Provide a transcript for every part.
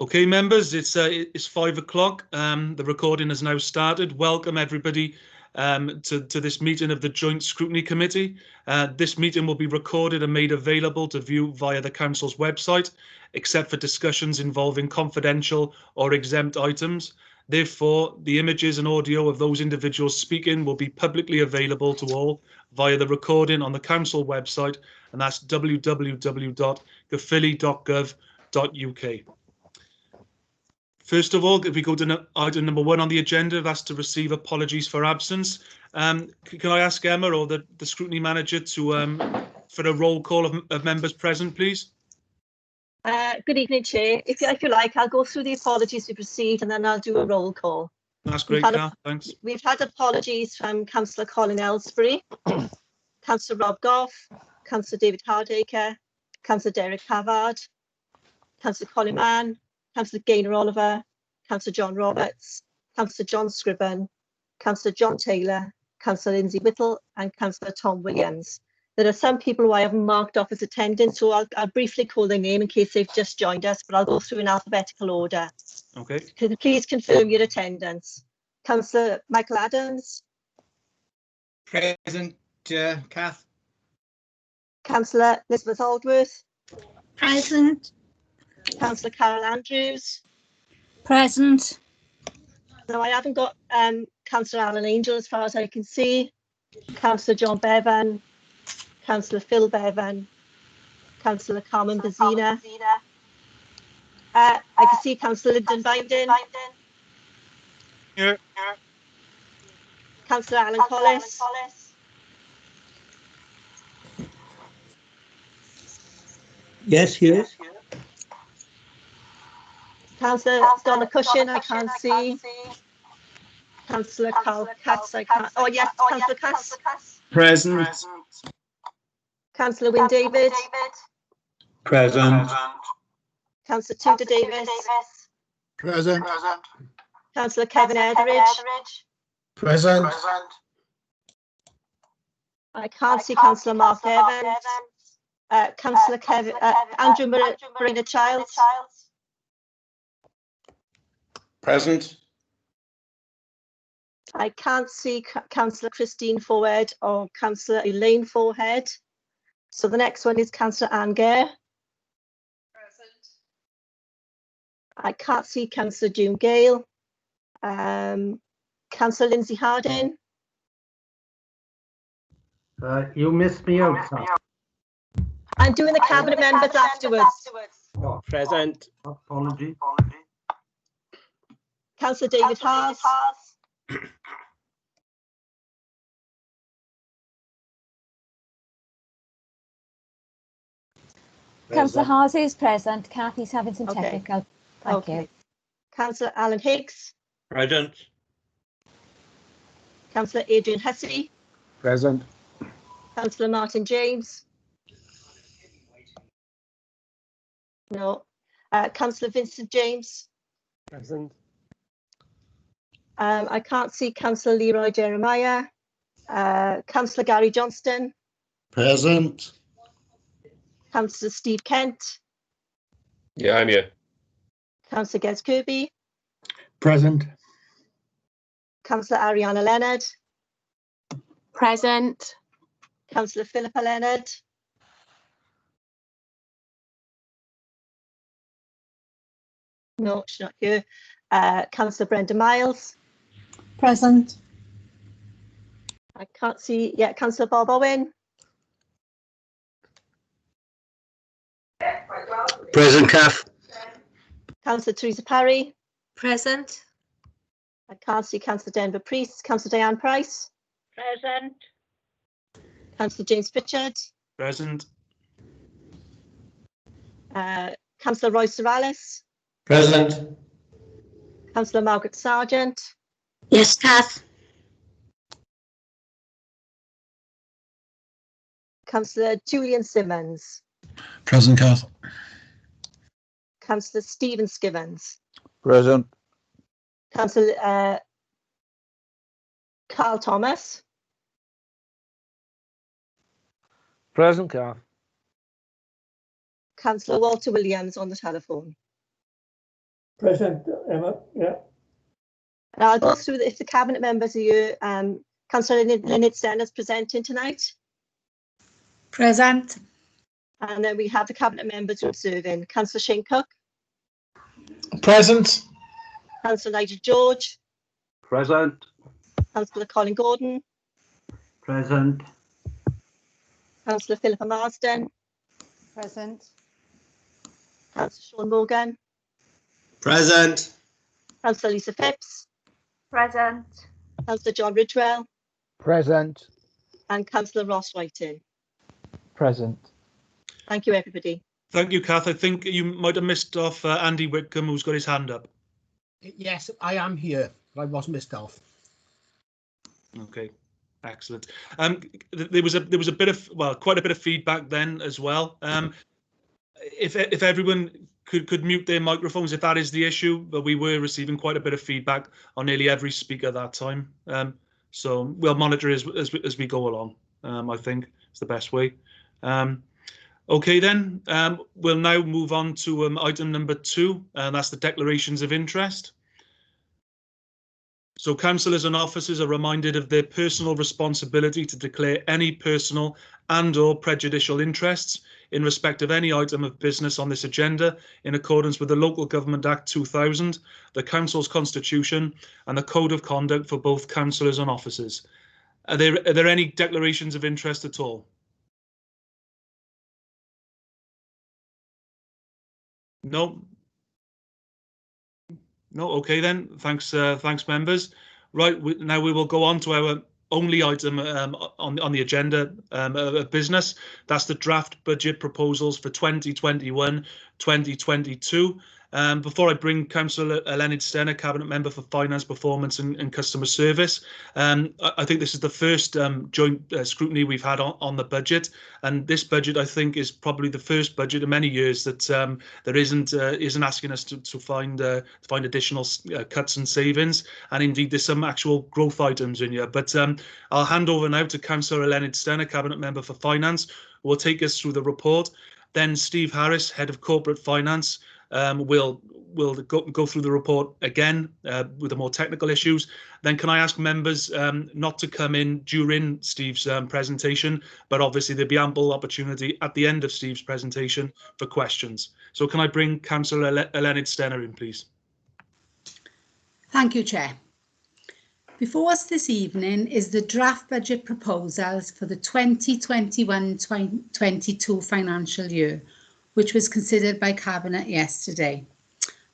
Okay, members, it's 5 o'clock. The recording has now started. Welcome everybody to this meeting of the Joint Scrutiny Committee. This meeting will be recorded and made available to view via the Council's website, except for discussions involving confidential or exempt items. Therefore, the images and audio of those individuals speaking will be publicly available to all via the recording on the Council website, and that's www.caerphilly.gov.uk. First of all, if we go to item number 1 on the agenda, that's to receive apologies for absence. Can I ask Emma or the scrutiny manager to for a roll call of members present, please? Good evening, Chair. If you like, I'll go through the apologies we've received and then I'll do a roll call. That's great, Kath. Thanks. We've had apologies from Councillor Colin Ellsbury, Councillor Rob Goff, Councillor David Hardacre, Councillor Derek Havard, Councillor Colin Mann, Councillor Gaynor Oliver, Councillor John Roberts, Councillor John Scriven, Councillor John Taylor, Councillor Lindsay Whittle and Councillor Tom Williams. There are some people who I haven't marked off as attending, so I'll briefly call their name in case they've just joined us, but I'll go through in alphabetical order. Okay. Could you please confirm your attendance? Councillor Michael Adams. Present, Kath. Councillor Elizabeth Aldworth. Present. Councillor Carol Andrews. Present. No, I haven't got Councillor Alan Angel as far as I can see. Councillor John Bevan. Councillor Phil Bevan. Councillor Carmen Bazina. I can see Councillor Lyndon Binding. Here. Councillor Alan Collis. Yes, here. Councillor Donna Cushion, I can't see. Councillor Carl Katz, I can't. Oh, yes, Councillor Katz. Present. Councillor Wyn David. Present. Councillor Tudor Davis. Present. Councillor Kevin Etheridge. Present. I can't see Councillor Mark Evans. Councillor Kevin, Andrew Marina Childs. Present. I can't see Councillor Christine Forhead or Councillor Elaine Forhead. So the next one is Councillor Anne Gare. Present. I can't see Councillor June Gale. Councillor Lindsay Harding. You missed me out, sir. I'm doing the cabinet members afterwards. Oh, Present. apology. Councillor David Haas. Councillor Haas is present. Kathy's having some Okay. technical. Thank you. Councillor Alan Higgs. Present. Councillor Adrian Hussey. Present. Councillor Martin James. No. Councillor Vincent James. Present. I can't see Councillor Leroy Jeremiah. Councillor Gary Johnston. Present. Councillor Steve Kent. Yeah, I'm here. Councillor Gez Kirby. Present. Councillor Ariana Leonard. Present. Councillor Philippa Leonard. No, she's not here. Councillor Brenda Miles. Present. I can't see. Yeah, Councillor Bob Owen. Present, Kath. Councillor Teresa Parry. Present. I can't see Councillor Denver Priest. Councillor Diane Price. Present. Councillor James Pritchard. Present. Councillor Roy Sorrellis. Present. Councillor Margaret Sargent. Yes, Kath. Councillor Julian Simmons. Present, Kath. Councillor Stephen Skivens. Present. Councillor Carl Thomas. Present, Kath. Councillor Walter Williams on the telephone. Present, Emma. Yeah. I'll go through if the cabinet members are here. Councillor Lynette Stenner's presenting tonight. Present. And then we have the cabinet members who are serving. Councillor Shane Cook. Present. Councillor Nigel George. Present. Councillor Colin Gordon. Present. Councillor Philippa Marsden. Present. Councillor Sean Morgan. Present. Councillor Lisa Phipps. Present. Councillor John Ridgewell. Present. And Councillor Ross Whiting. Present. Thank you, everybody. Thank you, Kath. I think you might have missed off Andy Whitcomb, who's got his hand up. Yes, I am here. I was missed off. Okay, excellent. There was a bit of, well, quite a bit of feedback then as well. If everyone could mute their microphones, if that is the issue, but we were receiving quite a bit of feedback on nearly every speaker that time. So we'll monitor as we go along. I think it's the best way. Okay, then we'll now move on to item number 2, and that's the declarations of interest. So councillors and officers are reminded of their personal responsibility to declare any personal and/or prejudicial interests in respect of any item of business on this agenda in accordance with the Local Government Act 2000, the Council's Constitution and the Code of Conduct for both councillors and officers. Are there any declarations of interest at all? No. No, okay then. Thanks, members. Right, now we will go on to our only item on the agenda of business. That's the draft budget proposals for 2021-2022. Before I bring Councillor Leonard Stenner, Cabinet Member for Finance, Performance and Customer Service, I think this is the first joint scrutiny we've had on the budget, and this budget I think is probably the first budget in many years that there isn't asking us to find additional cuts and savings, and indeed there's some actual growth items in here. But I'll hand over now to Councillor Leonard Stenner, Cabinet Member for Finance, who will take us through the report. Then Steve Harris, Head of Corporate Finance, we'll go through the report again with the more technical issues. Then can I ask members not to come in during Steve's presentation, but obviously there'll be ample opportunity at the end of Steve's presentation for questions. So can I bring Councillor Leonard Stenner in, please? Thank you, Chair. Before us this evening is the draft budget proposals for the 2021-22 financial year, which was considered by Cabinet yesterday.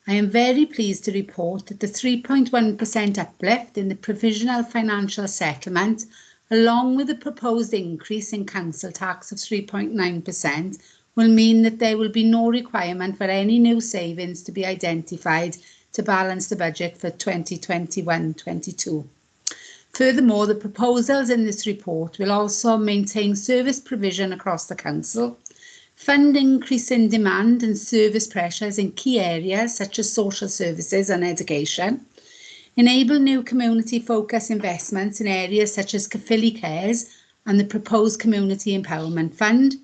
I am very pleased to report that the 3.1% uplift in the provisional financial settlement, along with the proposed increase in council tax of 3.9%, will mean that there will be no requirement for any new savings to be identified to balance the budget for 2021-22. Furthermore, the proposals in this report will also maintain service provision across the council, fund increase in demand and service pressures in key areas such as social services and education, enable new community focus investments in areas such as Caerphilly Cares and the proposed Community Empowerment Fund,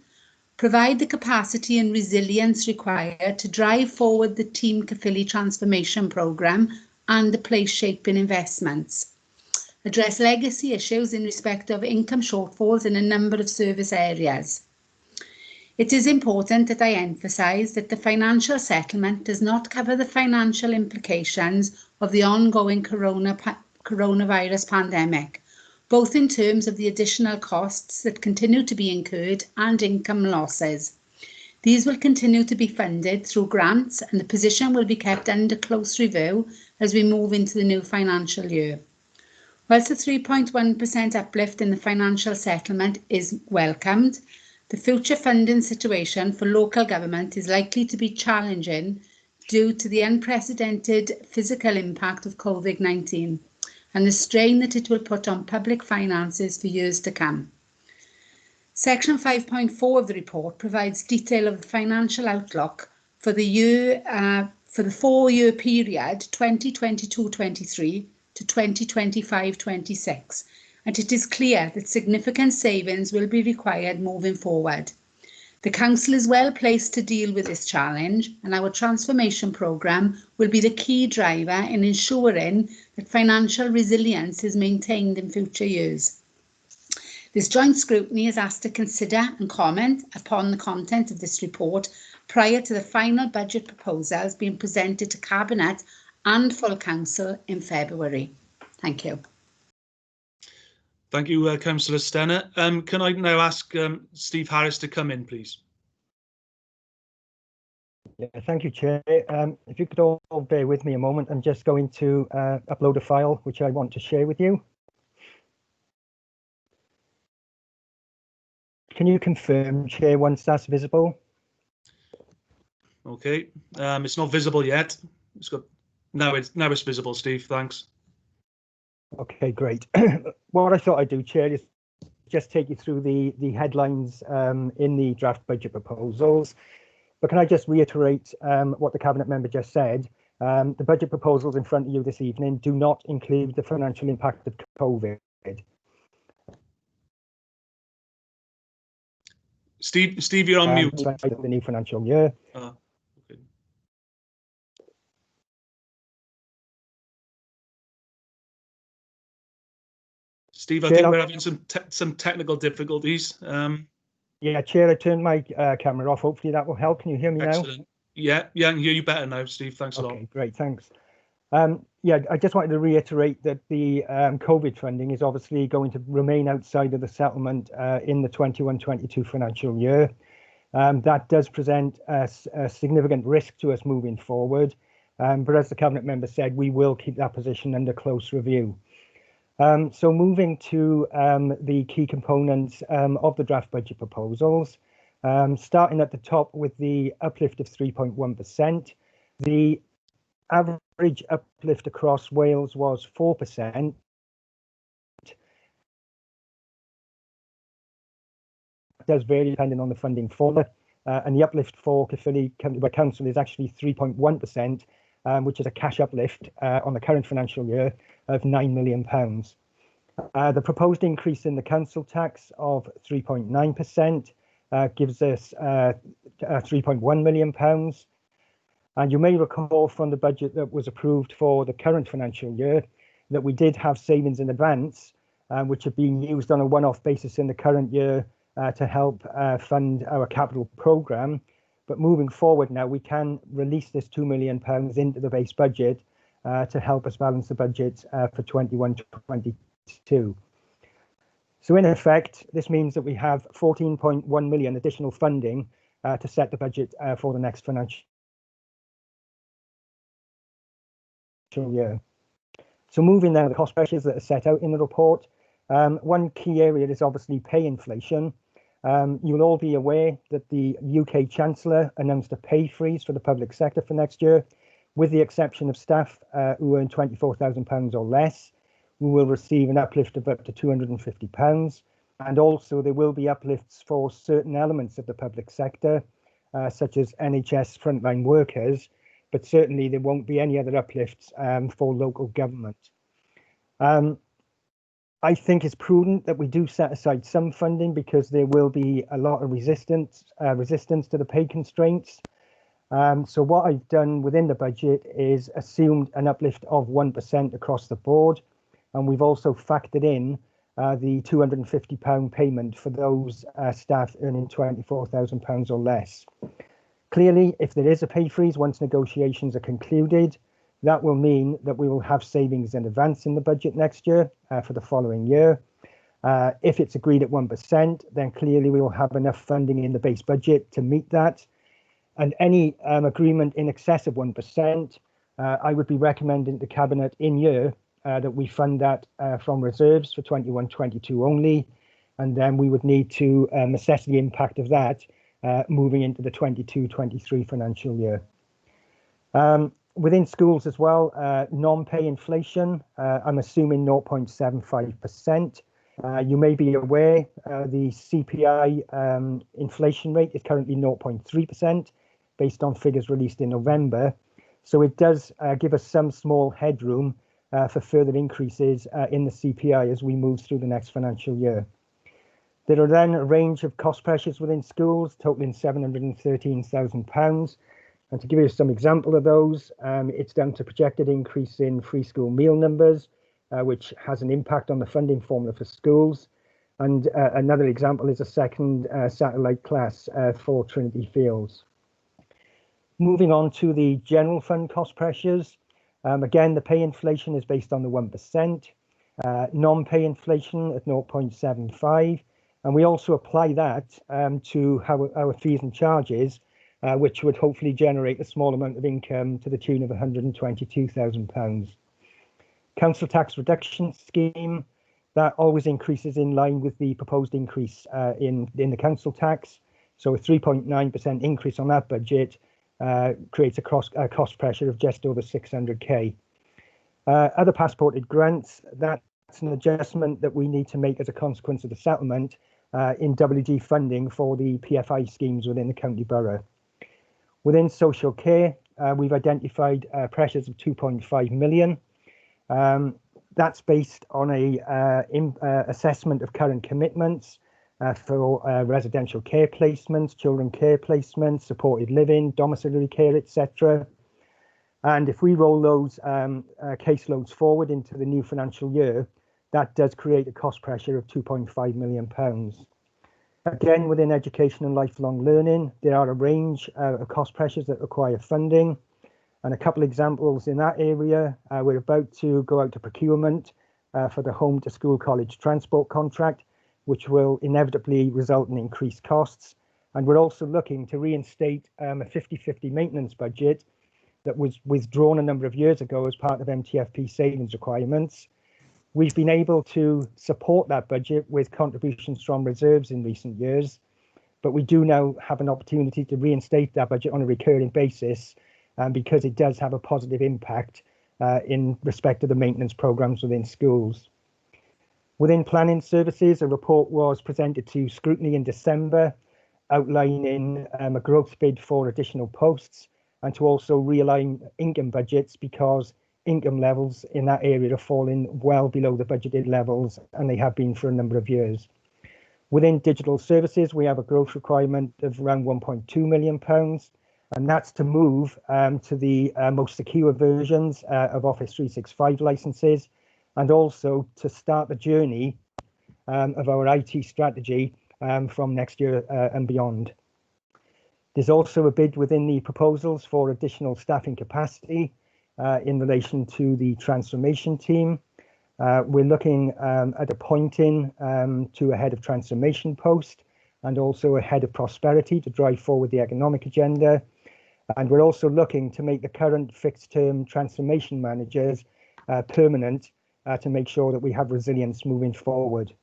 provide the capacity and resilience required to drive forward the Team Caerphilly Transformation Programme and the place shaping investments, address legacy issues in respect of income shortfalls in a number of service areas. It is important that I emphasise that the financial settlement does not cover the financial implications of the ongoing coronavirus pandemic, both in terms of the additional costs that continue to be incurred and income losses. These will continue to be funded through grants, and the position will be kept under close review as we move into the new financial year. Whilst the 3.1% uplift in the financial settlement is welcomed, the future funding situation for local government is likely to be challenging due to the unprecedented physical impact of COVID-19 and the strain that it will put on public finances for years to come. Section 5.4 of the report provides detail of the financial outlook for the year for the 4-year period 2022-23 to 2025-26, and it is clear that significant savings will be required moving forward. The Council is well placed to deal with this challenge, and our transformation programme will be the key driver in ensuring that financial resilience is maintained in future years. This joint scrutiny is asked to consider and comment upon the content of this report prior to the final budget proposals being presented to Cabinet and full Council in February. Thank you. Thank you, Councillor Stenner. Can I now ask Steve Harris to come in, please? Yeah, thank you, Chair. If you could all bear with me a moment, I'm just going to upload a file which I want to share with you. Can you confirm, Chair, once that's visible? Okay, it's not visible yet. It's got now it's visible, Steve. Thanks. Okay, great. What I thought I'd do, Chair, is just take you through the headlines in the draft budget proposals. But can I just reiterate what the Cabinet member just said? The budget proposals in front of you this evening do not include the financial impact of COVID. Steve, you're on mute. The new financial year. Okay. Steve, I think we're having some technical difficulties. Yeah, Chair, I turned my camera off. Hopefully that will help. Can you hear me Excellent. now? Yeah, I can hear you better now, Steve. Thanks a lot. Okay, great, thanks. Yeah, I just wanted to reiterate that the COVID funding is obviously going to remain outside of the settlement in the 21-22 financial year. That does present a significant risk to us moving forward. But as the Cabinet member said, we will keep that position under close review. So moving to the key components of the draft budget proposals, starting at the top with the uplift of 3.1%. The average uplift across Wales was 4%. It does vary depending on the funding formula, and the uplift for Caerphilly Council is actually 3.1%, which is a cash uplift on the current financial year of £9 million. The proposed increase in the council tax of 3.9% gives us £3.1 million. And you may recall from the budget that was approved for the current financial year that we did have savings in advance, which are being used on a one-off basis in the current year to help fund our capital programme. But moving forward now, we can release this £2 million into the base budget to help us balance the budget for 21-22. So in effect, this means that we have 14.1 million additional funding to set the budget for the next financial year. So moving now to the cost pressures that are set out in the report. One key area is obviously pay inflation. You'll all be aware that the UK Chancellor announced a pay freeze for the public sector for next year, with the exception of staff who earn £24,000 or less, who will receive an uplift of up to £250. And also there will be uplifts for certain elements of the public sector, such as NHS frontline workers, but certainly there won't be any other uplifts for local government. I think it's prudent that we do set aside some funding because there will be a lot of resistance to the pay constraints. So what I've done within the budget is assumed an uplift of 1% across the board. And we've also factored in the £250 payment for those staff earning £24,000 or less. Clearly, if there is a pay freeze once negotiations are concluded, that will mean that we will have savings in advance in the budget next year for the following year. If it's agreed at 1%, then clearly we will have enough funding in the base budget to meet that. And any agreement in excess of 1%, I would be recommending to Cabinet in year that we fund that from reserves for 21-22 only. And then we would need to assess the impact of that moving into the 22-23 financial year. Within schools as well, non-pay inflation, I'm assuming 0.75%. You may be aware the CPI inflation rate is currently 0.3% based on figures released in November. So it does give us some small headroom for further increases in the CPI as we move through the next financial year. There are then a range of cost pressures within schools, totaling £713,000. And to give you some example of those, it's down to projected increase in free school meal numbers, which has an impact on the funding formula for schools. And another example is a second satellite class for Trinity Fields. Moving on to the general fund cost pressures. Again, the pay inflation is based on the 1%, non-pay inflation at 0.75. And we also apply that to our fees and charges, which would hopefully generate a small amount of income to the tune of £122,000. Council tax reduction scheme, that always increases in line with the proposed increase in the council tax. So a 3.9% increase on that budget creates a cost pressure of just over 600k. Other passported grants, that's an adjustment that we need to make as a consequence of the settlement in WG funding for the PFI schemes within the county borough. Within social care, we've identified pressures of 2.5 million. That's based on a assessment of current commitments for residential care placements, children care placements, supported living, domiciliary care, etc. And if we roll those caseloads forward into the new financial year, that does create a cost pressure of £2.5 million. Again, within education and lifelong learning, there are a range of cost pressures that require funding. And a couple of examples in that area, we're about to go out to procurement for the home to school college transport contract, which will inevitably result in increased costs. And we're also looking to reinstate a 50-50 maintenance budget that was withdrawn a number of years ago as part of MTFP savings requirements. We've been able to support that budget with contributions from reserves in recent years, but we do now have an opportunity to reinstate that budget on a recurring basis because it does have a positive impact in respect of the maintenance programmes within schools. Within planning services, a report was presented to Scrutiny in December, outlining a growth bid for additional posts and to also realign income budgets because income levels in that area are falling well below the budgeted levels, and they have been for a number of years. Within digital services, we have a growth requirement of around £1.2 million, and that's to move to the most secure versions of Office 365 licenses, and also to start the journey of our IT strategy from next year and beyond. There's also a bid within the proposals for additional staffing capacity in relation to the transformation team. We're looking at appointing to a head of transformation post and also a head of prosperity to drive forward the economic agenda. And we're also looking to make the current fixed term transformation managers permanent to make sure that we have resilience moving forward.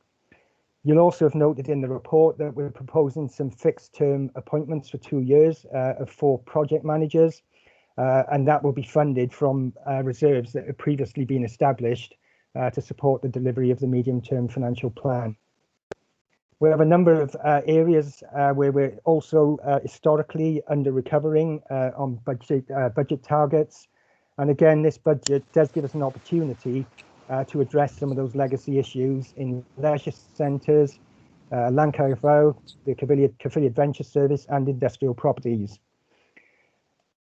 You'll also have noted in the report that we're proposing some fixed term appointments for 2 years of 4 project managers. And that will be funded from reserves that have previously been established to support the delivery of the medium-term financial plan. We have a number of areas where we're also historically under-recovering on budget targets. And again, this budget does give us an opportunity to address some of those legacy issues in leisure centres, Lancaster, the Caerphilly Adventure Service and industrial properties.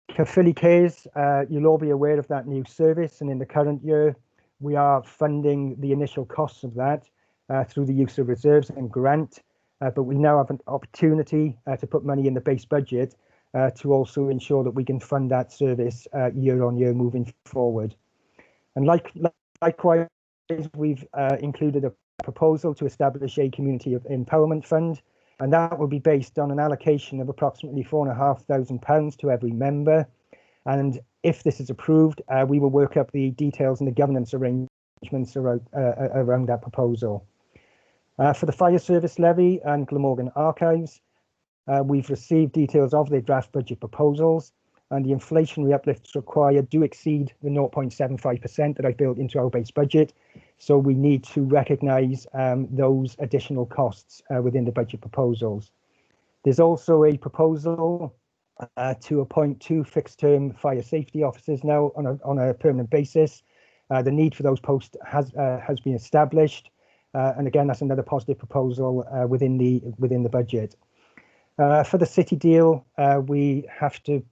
Caerphilly Cares, you'll all be aware of that new service, and in the current year we are funding the initial costs of that through the use of reserves and grant, but we now have an opportunity to put money in the base budget to also ensure that we can fund that service year on year moving forward. And likewise, we've included a proposal to establish a community empowerment fund, and that will be based on an allocation of approximately £4,500 to every member. And if this is approved, we will work up the details and the governance arrangements around that proposal. For the fire service levy and Glamorgan archives, we've received details of their draft budget proposals, and the inflationary uplifts required do exceed the 0.75% that I built into our base budget. So we need to recognise those additional costs within the budget proposals. There's also a proposal to appoint 2 fixed-term fire safety officers now on a permanent basis. The need for those posts has been established, and again, that's another positive proposal within the budget. For the city deal, we have to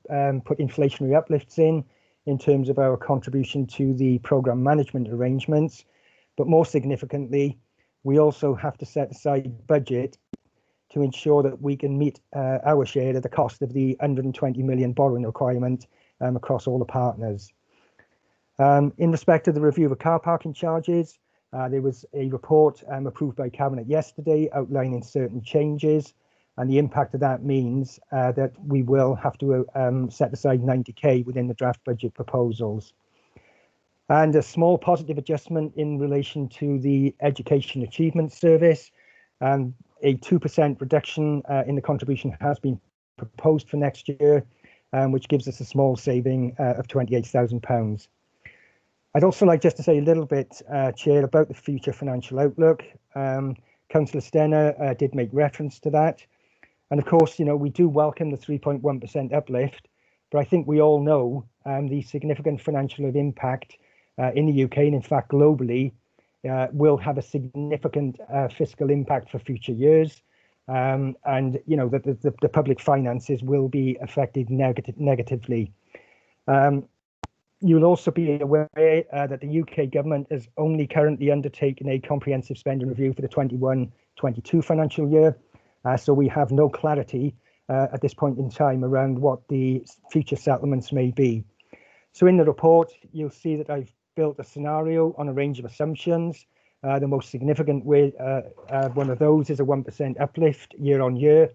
put inflationary uplifts in terms of our contribution to the programme management arrangements. But more significantly, we also have to set aside budget to ensure that we can meet our share of the cost of the 120 million borrowing requirement across all the partners. In respect of the review of car parking charges, there was a report approved by Cabinet yesterday outlining certain changes, and the impact of that means that we will have to set aside 90k within the draft budget proposals. And a small positive adjustment in relation to the Education Achievement Service. A 2% reduction in the contribution has been proposed for next year, which gives us a small saving of £28,000. I'd also like just to say a little bit, Chair, about the future financial outlook. Councillor Stenner did make reference to that. And of course, you know, we do welcome the 3.1% uplift, but I think we all know the significant financial impact in the UK and in fact globally will have a significant fiscal impact for future years. And, you know, that the public finances will be affected negatively. You'll also be aware that the UK government has only currently undertaken a comprehensive spending review for the 21-22 financial year. So we have no clarity at this point in time around what the future settlements may be. So in the report, you'll see that I've built a scenario on a range of assumptions. The most significant one of those is a 1% uplift year on year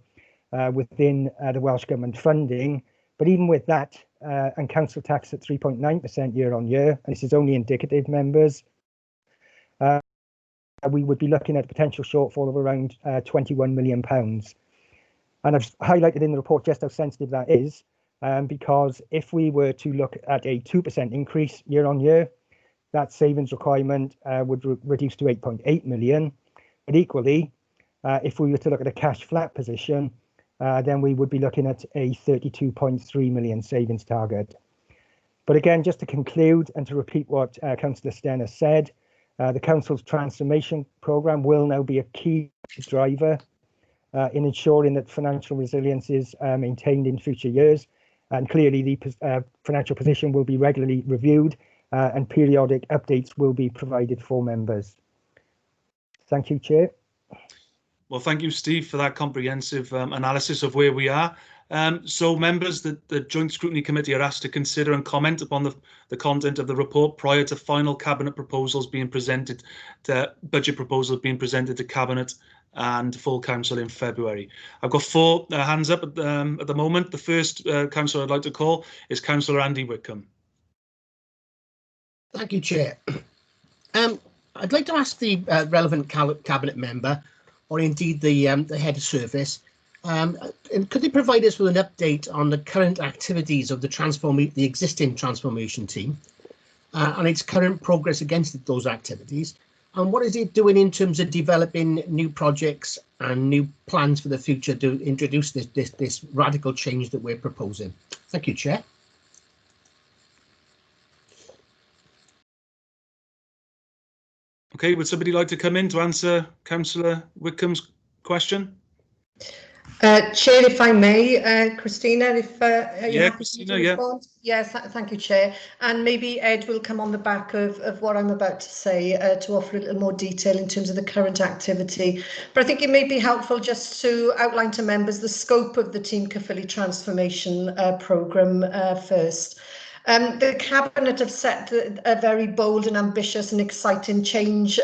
within the Welsh Government funding. But even with that and council tax at 3.9% year on year, and this is only indicative, members, we would be looking at a potential shortfall of around £21 million. And I've highlighted in the report just how sensitive that is, because if we were to look at a 2% increase year on year, that savings requirement would reduce to 8.8 million. But equally, if we were to look at a cash flat position, then we would be looking at a 32.3 million savings target. But again, just to conclude and to repeat what Councillor Stenner said, the Council's transformation programme will now be a key driver in ensuring that financial resilience is maintained in future years. And clearly the financial position will be regularly reviewed and periodic updates will be provided for members. Thank you, Chair. Well, thank you, Steve, for that comprehensive analysis of where we are. So members, the Joint Scrutiny Committee are asked to consider and comment upon the content of the report prior to final Cabinet proposals being presented, budget proposals being presented to Cabinet and full Council in February. I've got four hands up at the moment. The first councillor I'd like to call is Councillor Andy Wickham. Thank you, Chair. I'd like to ask the relevant Cabinet member, or indeed the head of service, and could they provide us with an update on the current activities of the existing transformation team and its current progress against those activities, and what is it doing in terms of developing new projects and new plans for the future to introduce this radical change that we're proposing? Thank you, Chair. Okay, would somebody like to come in to answer Councillor Wickham's question? Chair, if I may, Christina, if yeah, Christina, yeah. Yes, thank you, Chair. And maybe Ed will come on the back of what I'm about to say to offer a little more detail in terms of the current activity. But I think it may be helpful just to outline to members the scope of the Team Caerphilly Transformation Programme first. The Cabinet have set a very bold and ambitious and exciting change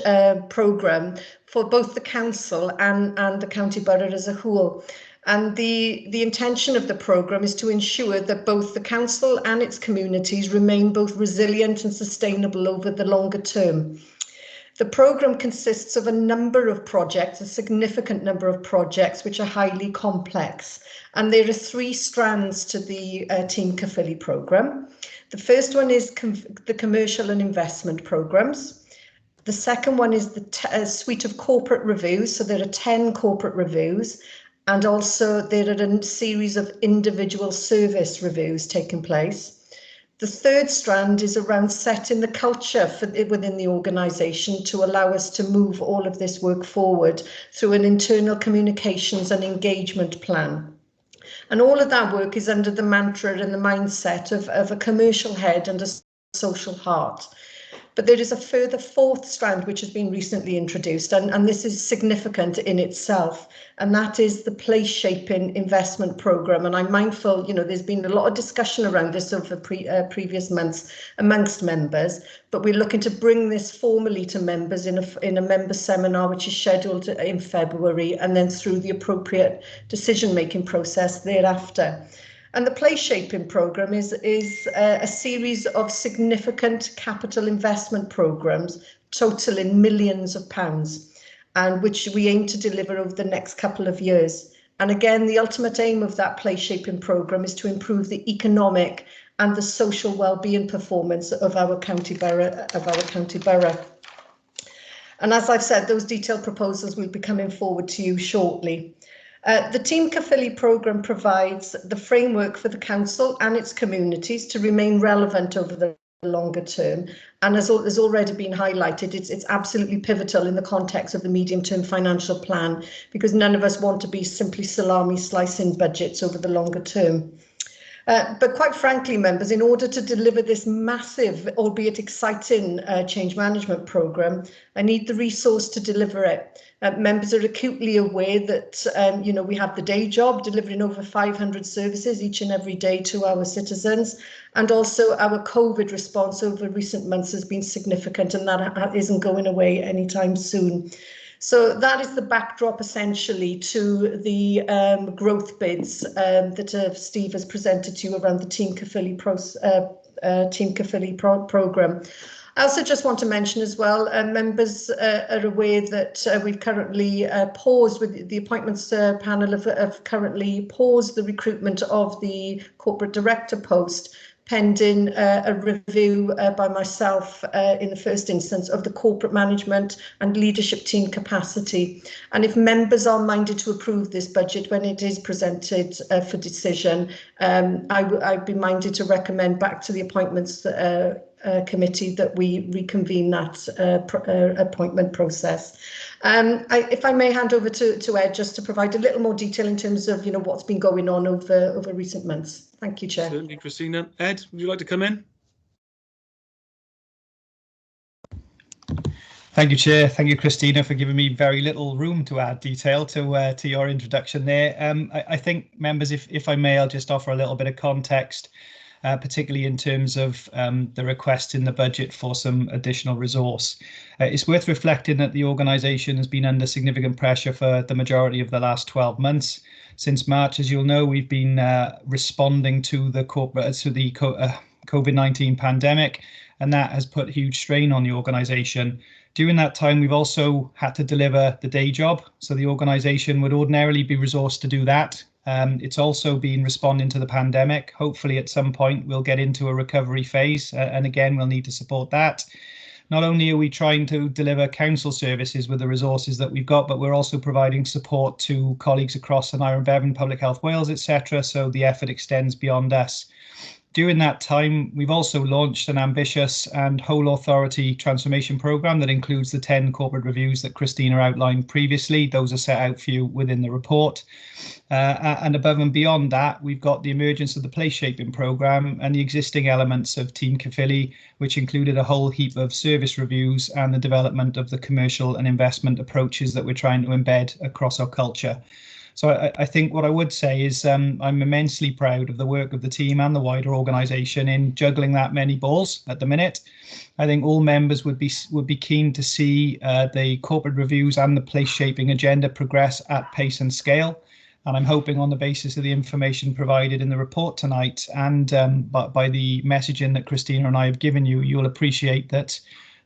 programme for both the Council and the County Borough as a whole. And the intention of the programme is to ensure that both the Council and its communities remain both resilient and sustainable over the longer term. The programme consists of a number of projects, a significant number of projects, which are highly complex. And there are three strands to the Team Caerphilly programme. The first one is the commercial and investment programmes. The second one is the suite of corporate reviews. So there are 10 corporate reviews, and also there are a series of individual service reviews taking place. The third strand is around setting the culture within the organisation to allow us to move all of this work forward through an internal communications and engagement plan. And all of that work is under the mantra and the mindset of a commercial head and a social heart. But there is a further fourth strand which has been recently introduced, and this is significant in itself, and that is the place shaping investment programme. And I'm mindful, you know, there's been a lot of discussion around this over previous months amongst members, but we're looking to bring this formally to members in a member seminar which is scheduled in February, and then through the appropriate decision-making process thereafter. And the place shaping programme is a series of significant capital investment programmes totaling millions of pounds, and which we aim to deliver over the next couple of years. And again, the ultimate aim of that place shaping programme is to improve the economic and the social well-being performance of our county borough. And as I've said, those detailed proposals will be coming forward to you shortly. The Team Caerphilly programme provides the framework for the council and its communities to remain relevant over the longer term, and as has already been highlighted, it's absolutely pivotal in the context of the medium-term financial plan, because none of us want to be simply salami slicing budgets over the longer term. But quite frankly, members, in order to deliver this massive, albeit exciting change management programme, I need the resource to deliver it. Members are acutely aware that you know, we have the day job delivering over 500 services each and every day to our citizens, and also our COVID response over recent months has been significant, and that isn't going away anytime soon. So that is the backdrop essentially to the growth bids that Steve has presented to you around the Team Caerphilly programme. I also just want to mention as well, members are aware that we've currently paused with the appointments panel have currently paused the recruitment of the corporate director post, pending a review by myself in the first instance of the corporate management and leadership team capacity. And if members are minded to approve this budget when it is presented for decision, I'd be minded to recommend back to the appointments committee that we reconvene that appointment process. If I may hand over to Ed just to provide a little more detail in terms of, you know, what's been going on over recent months. Thank you, Chair. Certainly, Christina. Ed, would you like to come in? Thank you, Chair. Thank you, Christina, for giving me very little room to add detail to your introduction there. I think, members, if I may, I'll just offer a little bit of context, particularly in terms of the request in the budget for some additional resource. It's worth reflecting that the organisation has been under significant pressure for the majority of the last 12 months. Since March, as you'll know, we've been responding to the COVID-19 pandemic, and that has put huge strain on the organisation. During that time, we've also had to deliver the day job, so the organisation would ordinarily be resourced to do that. It's also been responding to the pandemic. Hopefully at some point we'll get into a recovery phase, and again we'll need to support that. Not only are we trying to deliver council services with the resources that we've got, but we're also providing support to colleagues across An Iron Bevan, Public Health Wales, etc. So the effort extends beyond us. During that time, we've also launched an ambitious and whole authority transformation programme that includes the 10 corporate reviews that Christina outlined previously. Those are set out for you within the report. And above and beyond that, we've got the emergence of the place shaping programme and the existing elements of Team Caerphilly, which included a whole heap of service reviews and the development of the commercial and investment approaches that we're trying to embed across our culture. So I think what I would say is I'm immensely proud of the work of the team and the wider organisation in juggling that many balls at the minute. I think all members would be keen to see the corporate reviews and the place shaping agenda progress at pace and scale. And I'm hoping on the basis of the information provided in the report tonight and by the messaging that Christina and I have given you, you'll appreciate that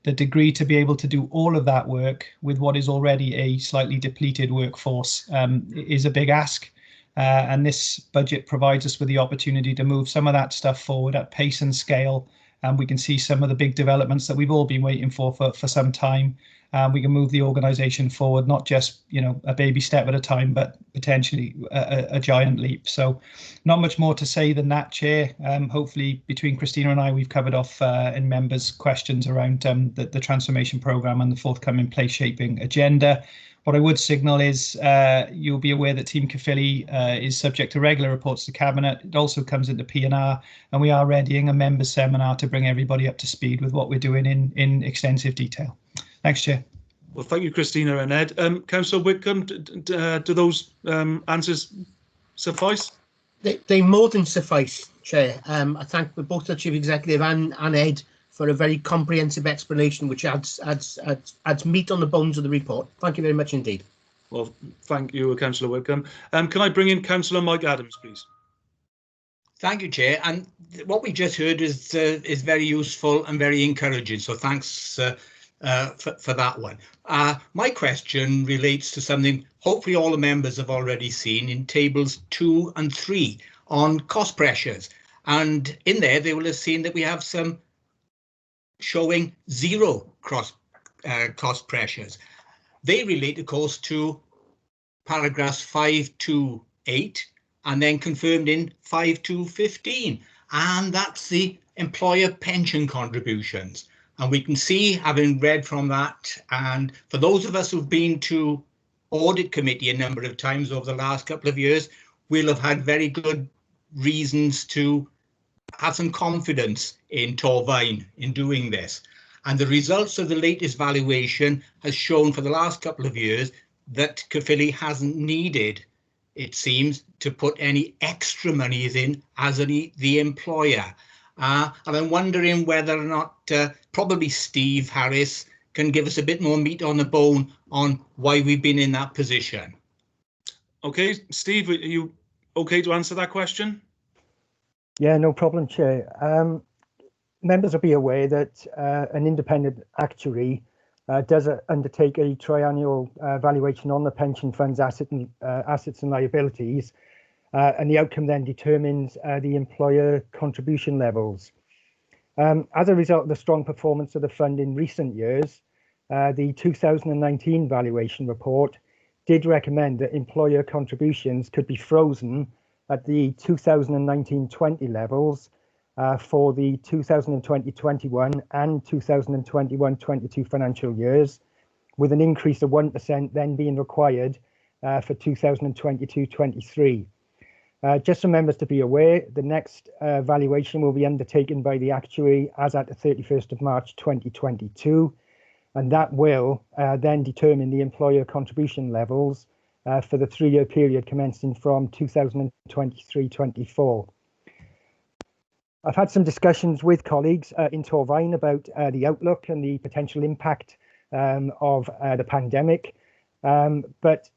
the degree to be able to do all of that work with what is already a slightly depleted workforce is a big ask. And this budget provides us with the opportunity to move some of that stuff forward at pace and scale and we can see some of the big developments that we've all been waiting for some time. We can move the organisation forward, not just a baby step at a time, but potentially a giant leap. So not much more to say than that, Chair. Hopefully between Christina and I, we've covered off in members' questions around the transformation programme and the forthcoming place shaping agenda. What I would signal is you'll be aware that Team Caerphilly is subject to regular reports to Cabinet. It also comes into P&R, and we are readying a members' seminar to bring everybody up to speed with what we're doing in extensive detail. Thanks, Chair. Well, thank you, Christina and Ed. Councillor Whitcomb, do those answers suffice? They more than suffice, Chair. I thank both the Chief Executive and Ed for a very comprehensive explanation, which adds meat on the bones of the report. Thank you very much indeed. Well, thank you, Councillor Whitcomb. Can I bring in Councillor Mike Adams, please? Thank you, Chair. And what we just heard is very useful and very encouraging. So thanks for that one. My question relates to something hopefully all the members have already seen in tables 2 and 3 on cost pressures. And in there, they will have seen that we have some showing 0 cost pressures. They relate, of course, to paragraphs 5 to 8 and then confirmed in 5 to 15. And that's the employer pension contributions. And we can see, having read from that, and for those of us who've been to audit committee a number of times over the last couple of years, we'll have had very good reasons to have some confidence in Torfaen in doing this. And the results of the latest valuation has shown for the last couple of years that Caerphilly hasn't needed, it seems, to put any extra monies in as the employer. And I'm wondering whether or not probably Steve Harris can give us a bit more meat on the bone on why we've been in that position. Okay, Steve, are you okay to answer that question? Yeah, no problem, Chair. Members will be aware that an independent actuary does undertake a triennial valuation on the pension fund's assets and liabilities, and the outcome then determines the employer contribution levels. As a result of the strong performance of the fund in recent years, the 2019 valuation report did recommend that employer contributions could be frozen at the 2019-20 levels for the 2020-21 and 2021-22 financial years, with an increase of 1% then being required for 2022-23. Just for members to be aware, the next valuation will be undertaken by the actuary as at the 31st of March 2022, and that will then determine the employer contribution levels for the 3-year period commencing from 2023-24. I've had some discussions with colleagues in Torfaen about the outlook and the potential impact of the pandemic, but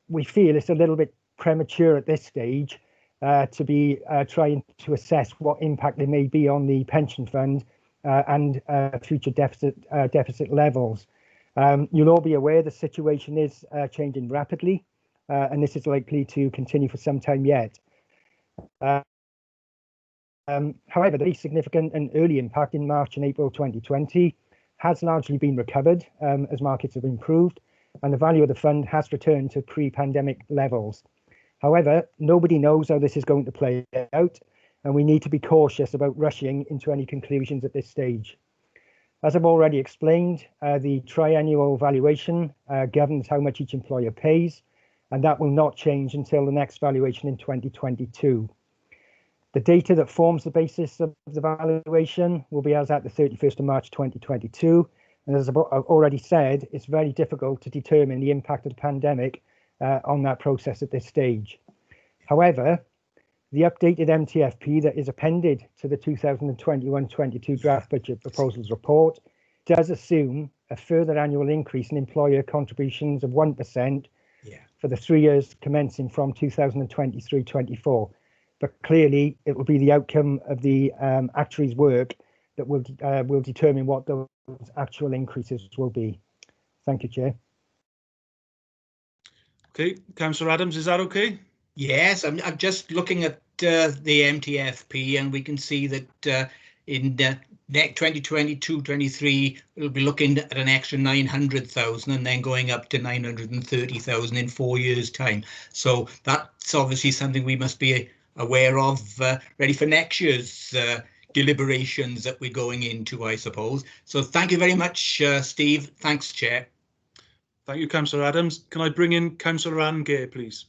we feel it's a little bit premature at this stage to be trying to assess what impact there may be on the pension fund and future deficit levels. You'll all be aware the situation is changing rapidly, and this is likely to continue for some time yet. However, the significant and early impact in March and April 2020 has largely been recovered as markets have improved, and the value of the fund has returned to pre-pandemic levels. However, nobody knows how this is going to play out, and we need to be cautious about rushing into any conclusions at this stage. As I've already explained, the triennial valuation governs how much each employer pays, and that will not change until the next valuation in 2022. The data that forms the basis of the valuation will be as at the 31st of March 2022, and as I've already said, it's very difficult to determine the impact of the pandemic on that process at this stage. However, the updated MTFP that is appended to the 2021-22 draft budget proposals report does assume a further annual increase in employer contributions of 1% for the 3 years commencing from 2023-24. But clearly, it will be the outcome of the actuary's work that will determine what those actual increases will be. Thank you, Chair. Okay, Councillor Adams, is that okay? Yes, I'm just looking at the MTFP, and we can see that in next 2022-23, we'll be looking at an extra 900,000 and then going up to 930,000 in 4 years' time. So that's obviously something we must be aware of, ready for next year's deliberations that we're going into, I suppose. So thank you very much, Steve. Thanks, Chair. Thank you, Councillor Adams. Can I bring in Councillor Anne Gay, please?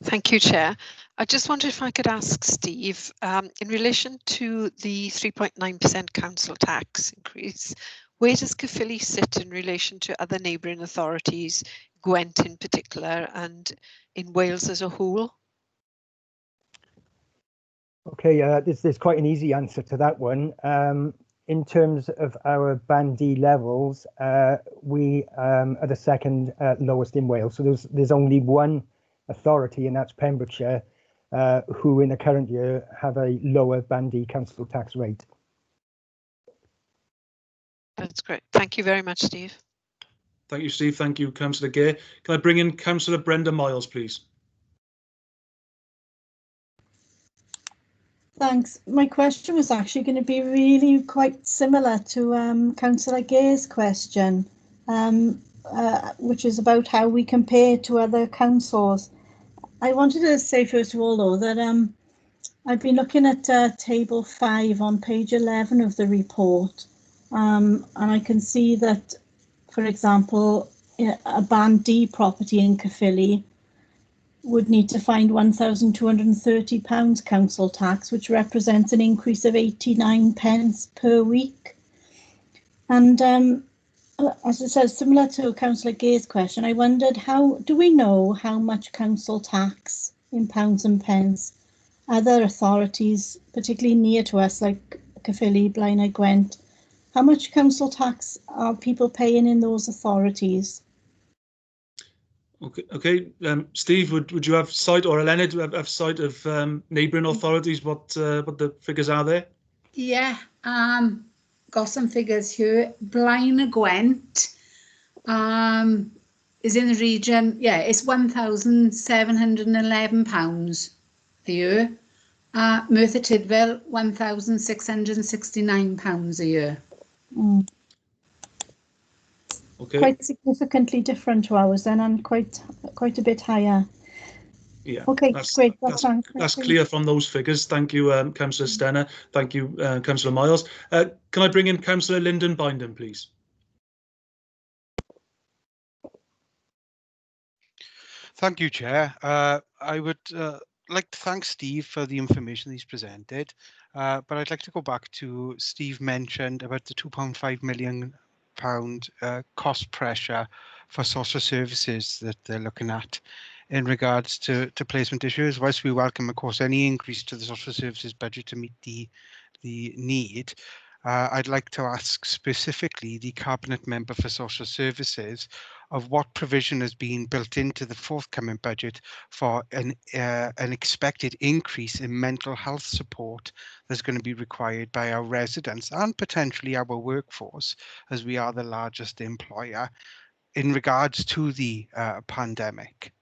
Thank you, Chair. I just wondered if I could ask Steve, in relation to the 3.9% council tax increase, where does Caerphilly sit in relation to other neighbouring authorities, Gwent in particular, and in Wales as a whole? Okay, there's quite an easy answer to that one. In terms of our Band D levels, we are the second lowest in Wales. So there's only one authority, and that's Pembrokeshire, who in the current year have a lower Band D council tax rate. That's great. Thank you very much, Steve. Thank you, Steve. Thank you, Councillor Gay. Can I bring in Councillor Brenda Miles, please? Thanks. My question was actually going to be really quite similar to Councillor Gay's question, which is about how we compare to other councils. I wanted to say, first of all, though, that I've been looking at table 5 on page 11 of the report, and I can see that, for example, a Band D property in Caerphilly would need to find £1,230 council tax, which represents an increase of 89 pence per week. And as I said, similar to Councillor Gay's question, I wondered, how do we know how much council tax in pounds and pence other authorities, particularly near to us, like Caerphilly, Blaenau, Gwent, how much council tax are people paying in those authorities? Okay. Steve, would you have sight, or Elena, do you have sight of neighbouring authorities? What the figures are there? Yeah, got some figures here. Blaenau Gwent is in the region. Yeah, it's £1,711 a year. Merthyr Tydfil, £1,669 a year. Mm. Okay. Quite significantly different to ours then, and quite a bit higher. Yeah. Okay, great. That's clear from those figures. Thank you, Councillor Stenner. Thank you, Councillor Miles. Can I bring in Councillor Lyndon Bindon, please? Thank you, Chair. I would like to thank Steve for the information he's presented, but I'd like to go back to Steve mentioned about the £2.5 million cost pressure for social services that they're looking at in regards to placement issues. Whilst we welcome, of course, any increase to the social services budget to meet the need, I'd like to ask specifically the Cabinet Member for Social Services of what provision has been built into the forthcoming budget for an expected increase in mental health support that's going to be required by our residents and potentially our workforce, as we are the largest employer, in regards to the pandemic.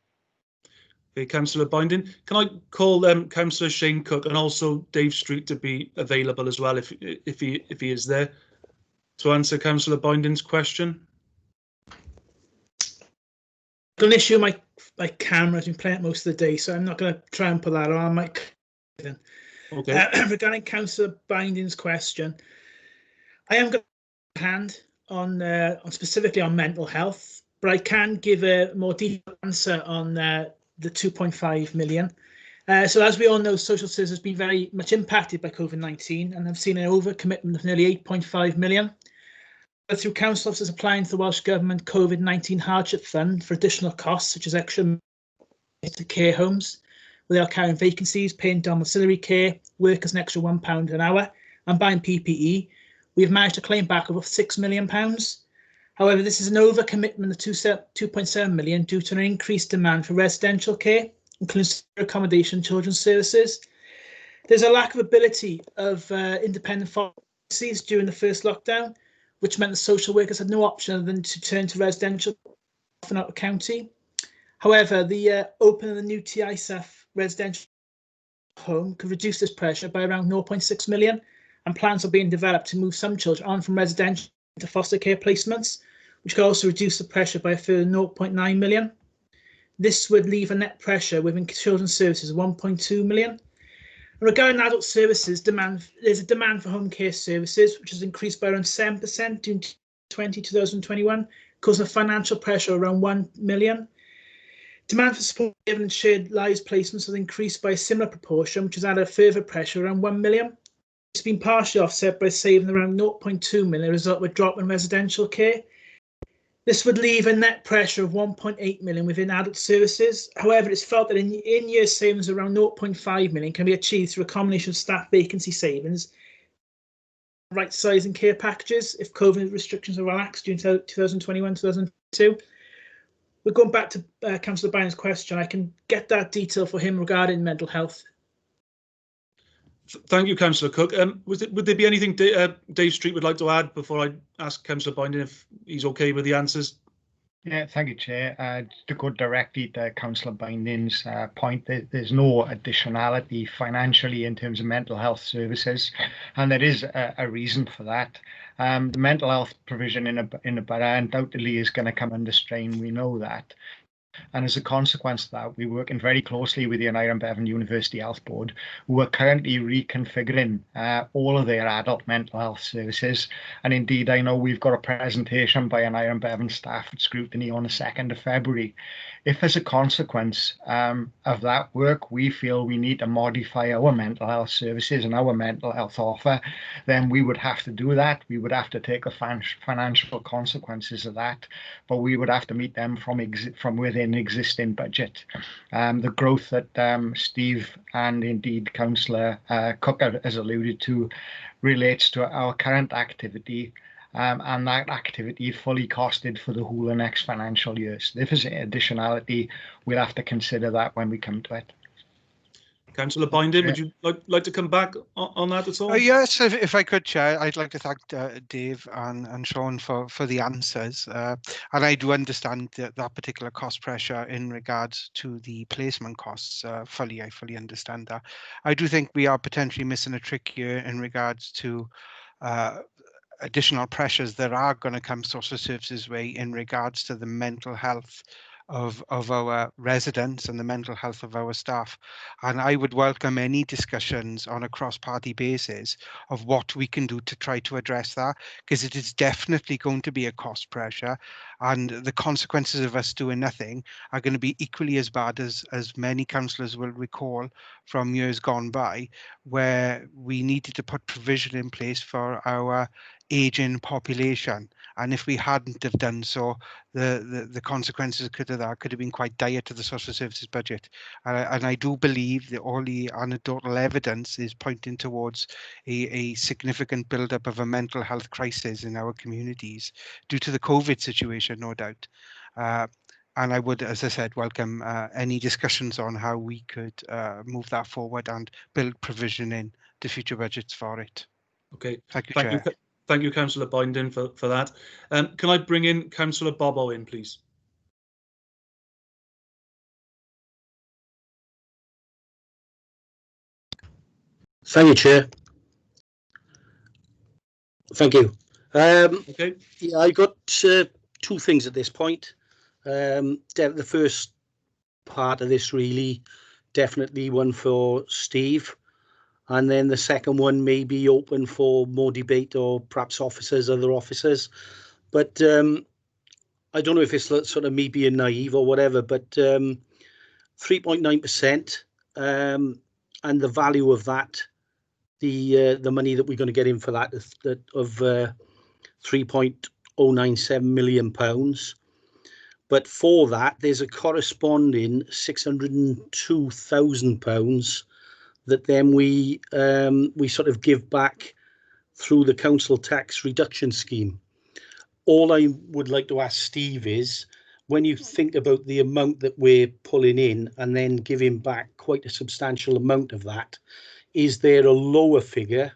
Okay, Councillor Binding. Can I call Councillor Shane Cook and also Dave Street to be available as well, if he is there, to answer Councillor Binding's question? Got an issue. My camera's been playing it most of the day, so I'm not going to try and put that on. Okay. Regarding Councillor Binding's question, I am going to hand on specifically on mental health, but I can give a more detailed answer on the 2.5 million. So as we all know, social services has been very much impacted by COVID-19 and have seen an overcommitment of nearly 8.5 million. Through council officers applying to the Welsh Government COVID-19 Hardship Fund for additional costs, such as extra to care homes, where they are carrying vacancies, paying domiciliary care, workers an extra £1 an hour, and buying PPE, we have managed to claim back over £6 million. However, this is an overcommitment of 2.7 million due to an increased demand for residential care, including accommodation and children's services. There's a lack of ability of independent pharmacies during the first lockdown, which meant the social workers had no option other than to turn to residential and out of county. However, the opening of the new TISAF residential home could reduce this pressure by around 0.6 million and plans are being developed to move some children on from residential to foster care placements, which could also reduce the pressure by a further 0.9 million. This would leave a net pressure within children's services of 1.2 million. Regarding adult services, there's a demand for home care services, which has increased by around 7% during 2021, causing a financial pressure around 1 million. Demand for support and shared lives placements has increased by a similar proportion, which has added a further pressure around 1 million. It's been partially offset by saving around 0.2 million, result with a drop in residential care. This would leave a net pressure of 1.8 million within adult services. However, it's felt that in-year savings around 0.5 million can be achieved through a combination of staff vacancy savings, right sizing care packages if COVID restrictions are relaxed during 2021-2022. We're going back to Councillor Bynum's question. I can get that detail for him regarding mental health. Thank you, Councillor Cook. Would there be anything Dave Street would like to add before I ask Councillor Binding if he's okay with the answers? Yeah, thank you, Chair. To go directly to Councillor Binding's point, there's no additionality financially in terms of mental health services, and there is a reason for that. The mental health provision in a borough undoubtedly is going to come under strain. We know that. And as a consequence of that, we're working very closely with the Iron Bevan University Health Board, who are currently reconfiguring all of their adult mental health services. And indeed, I know we've got a presentation by an Iron Bevan staff at Scrutiny on the 2nd of February. If as a consequence of that work, we feel we need to modify our mental health services and our mental health offer, then we would have to do that. We would have to take the financial consequences of that, but we would have to meet them from within existing budget. The growth that Steve and indeed Councillor Cook has alluded to relates to our current activity, and that activity fully costed for the whole of next financial year. So if there's additionality, we'll have to consider that when we come to it. Councillor Binding, would you like to come back on that at all? Yes, if I could, Chair, I'd like to thank Dave and Sean for the answers. And I do understand that particular cost pressure in regards to the placement costs. I fully understand that. I do think we are potentially missing a trick here in regards to additional pressures that are going to come social services way in regards to the mental health of our residents and the mental health of our staff. And I would welcome any discussions on a cross-party basis of what we can do to try to address that, because it is definitely going to be a cost pressure, and the consequences of us doing nothing are going to be equally as bad as many councillors will recall from years gone by, where we needed to put provision in place for our aging population. And if we hadn't have done so, the consequences could have been quite dire to the social services budget. And I do believe that all the anecdotal evidence is pointing towards a significant build-up of a mental health crisis in our communities due to the COVID situation, no doubt. And I would, as I said, welcome any discussions on how we could move that forward and build provision in the future budgets for it. Okay, thank you, Chair. Thank you, Councillor Binding, for that. Can I bring in Councillor Bobo in, please? Thank you, Chair. Thank you. Okay. Yeah, I got two things at this point. The first part of this really, definitely one for Steve. And then the second one may be open for more debate or perhaps other officers. But I don't know if it's sort of me being naive or whatever, but 3.9% and the value of that, the money that we're going to get in for that of £3.097 million. But for that, there's a corresponding £602,000 that then we sort of give back through the council tax reduction scheme. All I would like to ask Steve is, when you think about the amount that we're pulling in and then giving back quite a substantial amount of that, is there a lower figure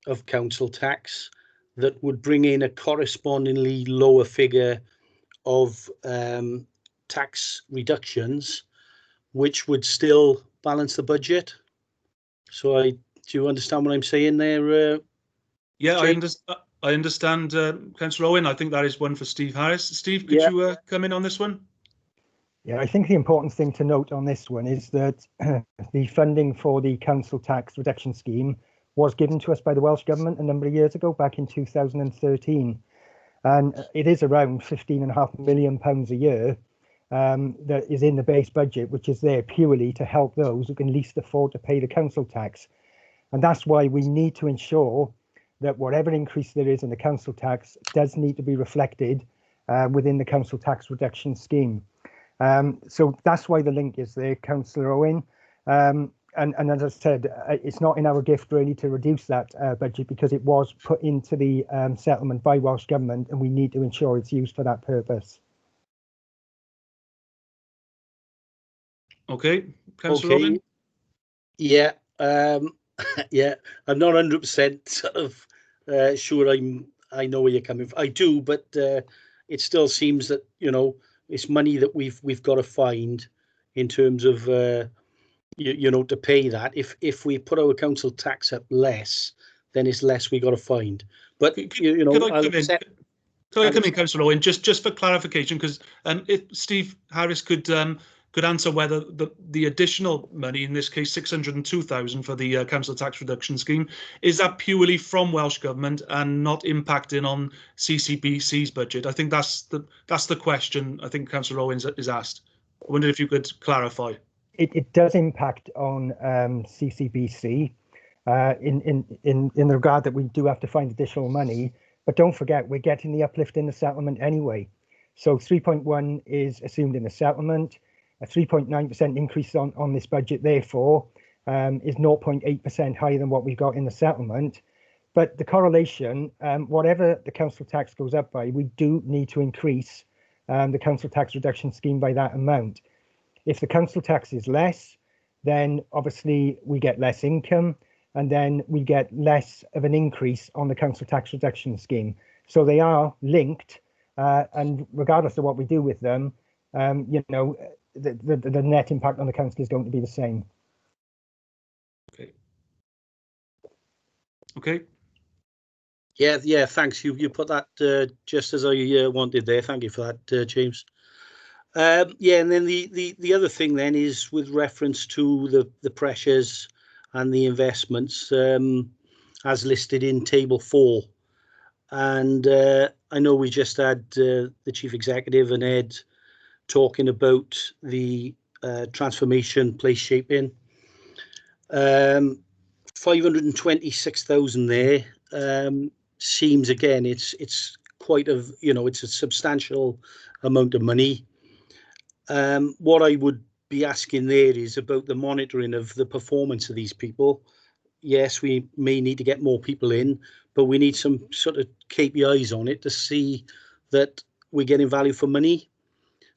of council tax that would bring in a correspondingly lower figure of tax reductions, which would still balance the budget? So do you understand what I'm saying there, Yeah, I understand, Councillor Owen. I think that is one for Steve Harris. Steve, could you come in on this one? Yeah, I think the important thing to note on this one is that the funding for the council tax reduction scheme was given to us by the Welsh Government a number of years ago, back in 2013. And it is around £15.5 million a year that is in the base budget, which is there purely to help those who can least afford to pay the council tax. And that's why we need to ensure that whatever increase there is in the council tax does need to be reflected within the council tax reduction scheme. So that's why the link is there, Councillor Owen. And as I said, it's not in our gift really to reduce that budget, because it was put into the settlement by Welsh Government, and we need to ensure it's used for that purpose. Okay, Councillor Owen. Yeah, yeah, I'm not 100% sort of sure I know where you're coming from. I do, but it still seems that, you know, it's money that we've got to find in terms of you know, to pay that. If we put our council tax up less, then it's less we got to find. But you know, could I come in, Councillor Owen, just for clarification, because if Steve Harris could answer whether the additional money, in this case 602,000 for the council tax reduction scheme, is that purely from Welsh Government and not impacting on CCBC's budget? I think that's the question I think Councillor Owen is asked. I wondered if you could clarify. It does impact on CCBC in the regard that we do have to find additional money, but don't forget we're getting the uplift in the settlement anyway. So 3.1 is assumed in the settlement. A 3.9% increase on this budget, therefore, is 0.8% higher than what we've got in the settlement. But the correlation, whatever the council tax goes up by, we do need to increase the council tax reduction scheme by that amount. If the council tax is less, then obviously we get less income, and then we get less of an increase on the council tax reduction scheme. So they are linked, and regardless of what we do with them, you know, the net impact on the council is going to be the same. Okay. Okay. Yeah, thanks. You put that just as I wanted there. Thank you for that, James. Yeah, and then the other thing then is with reference to the pressures and the investments as listed in Table 4. And I know we just had the Chief Executive and Ed talking about the transformation place shaping. 526,000 there seems, again, it's quite a, you know, it's a substantial amount of money. What I would be asking there is about the monitoring of the performance of these people. Yes, we may need to get more people in, but we need some sort of KPIs on it to see that we're getting value for money.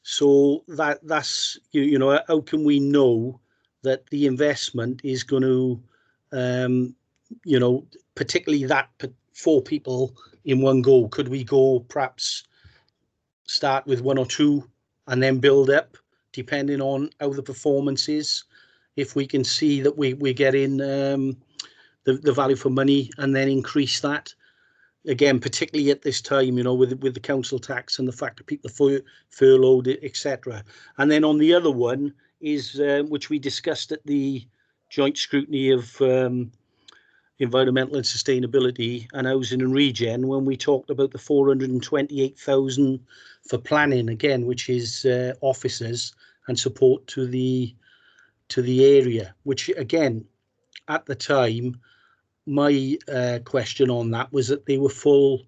So that's, you know, how can we know that the investment is going to, you know, particularly that 4 people in one go? Could we go perhaps start with 1 or 2 and then build up, depending on how the performance is? If we can see that we're getting the value for money, and then increase that. Again, particularly at this time, you know, with the council tax and the fact that people are furloughed, etc. And then on the other one is, which we discussed at the joint scrutiny of environmental and sustainability and housing and regen, when we talked about the 428,000 for planning, again, which is officers and support to the area, which again, at the time, my question on that was that they were full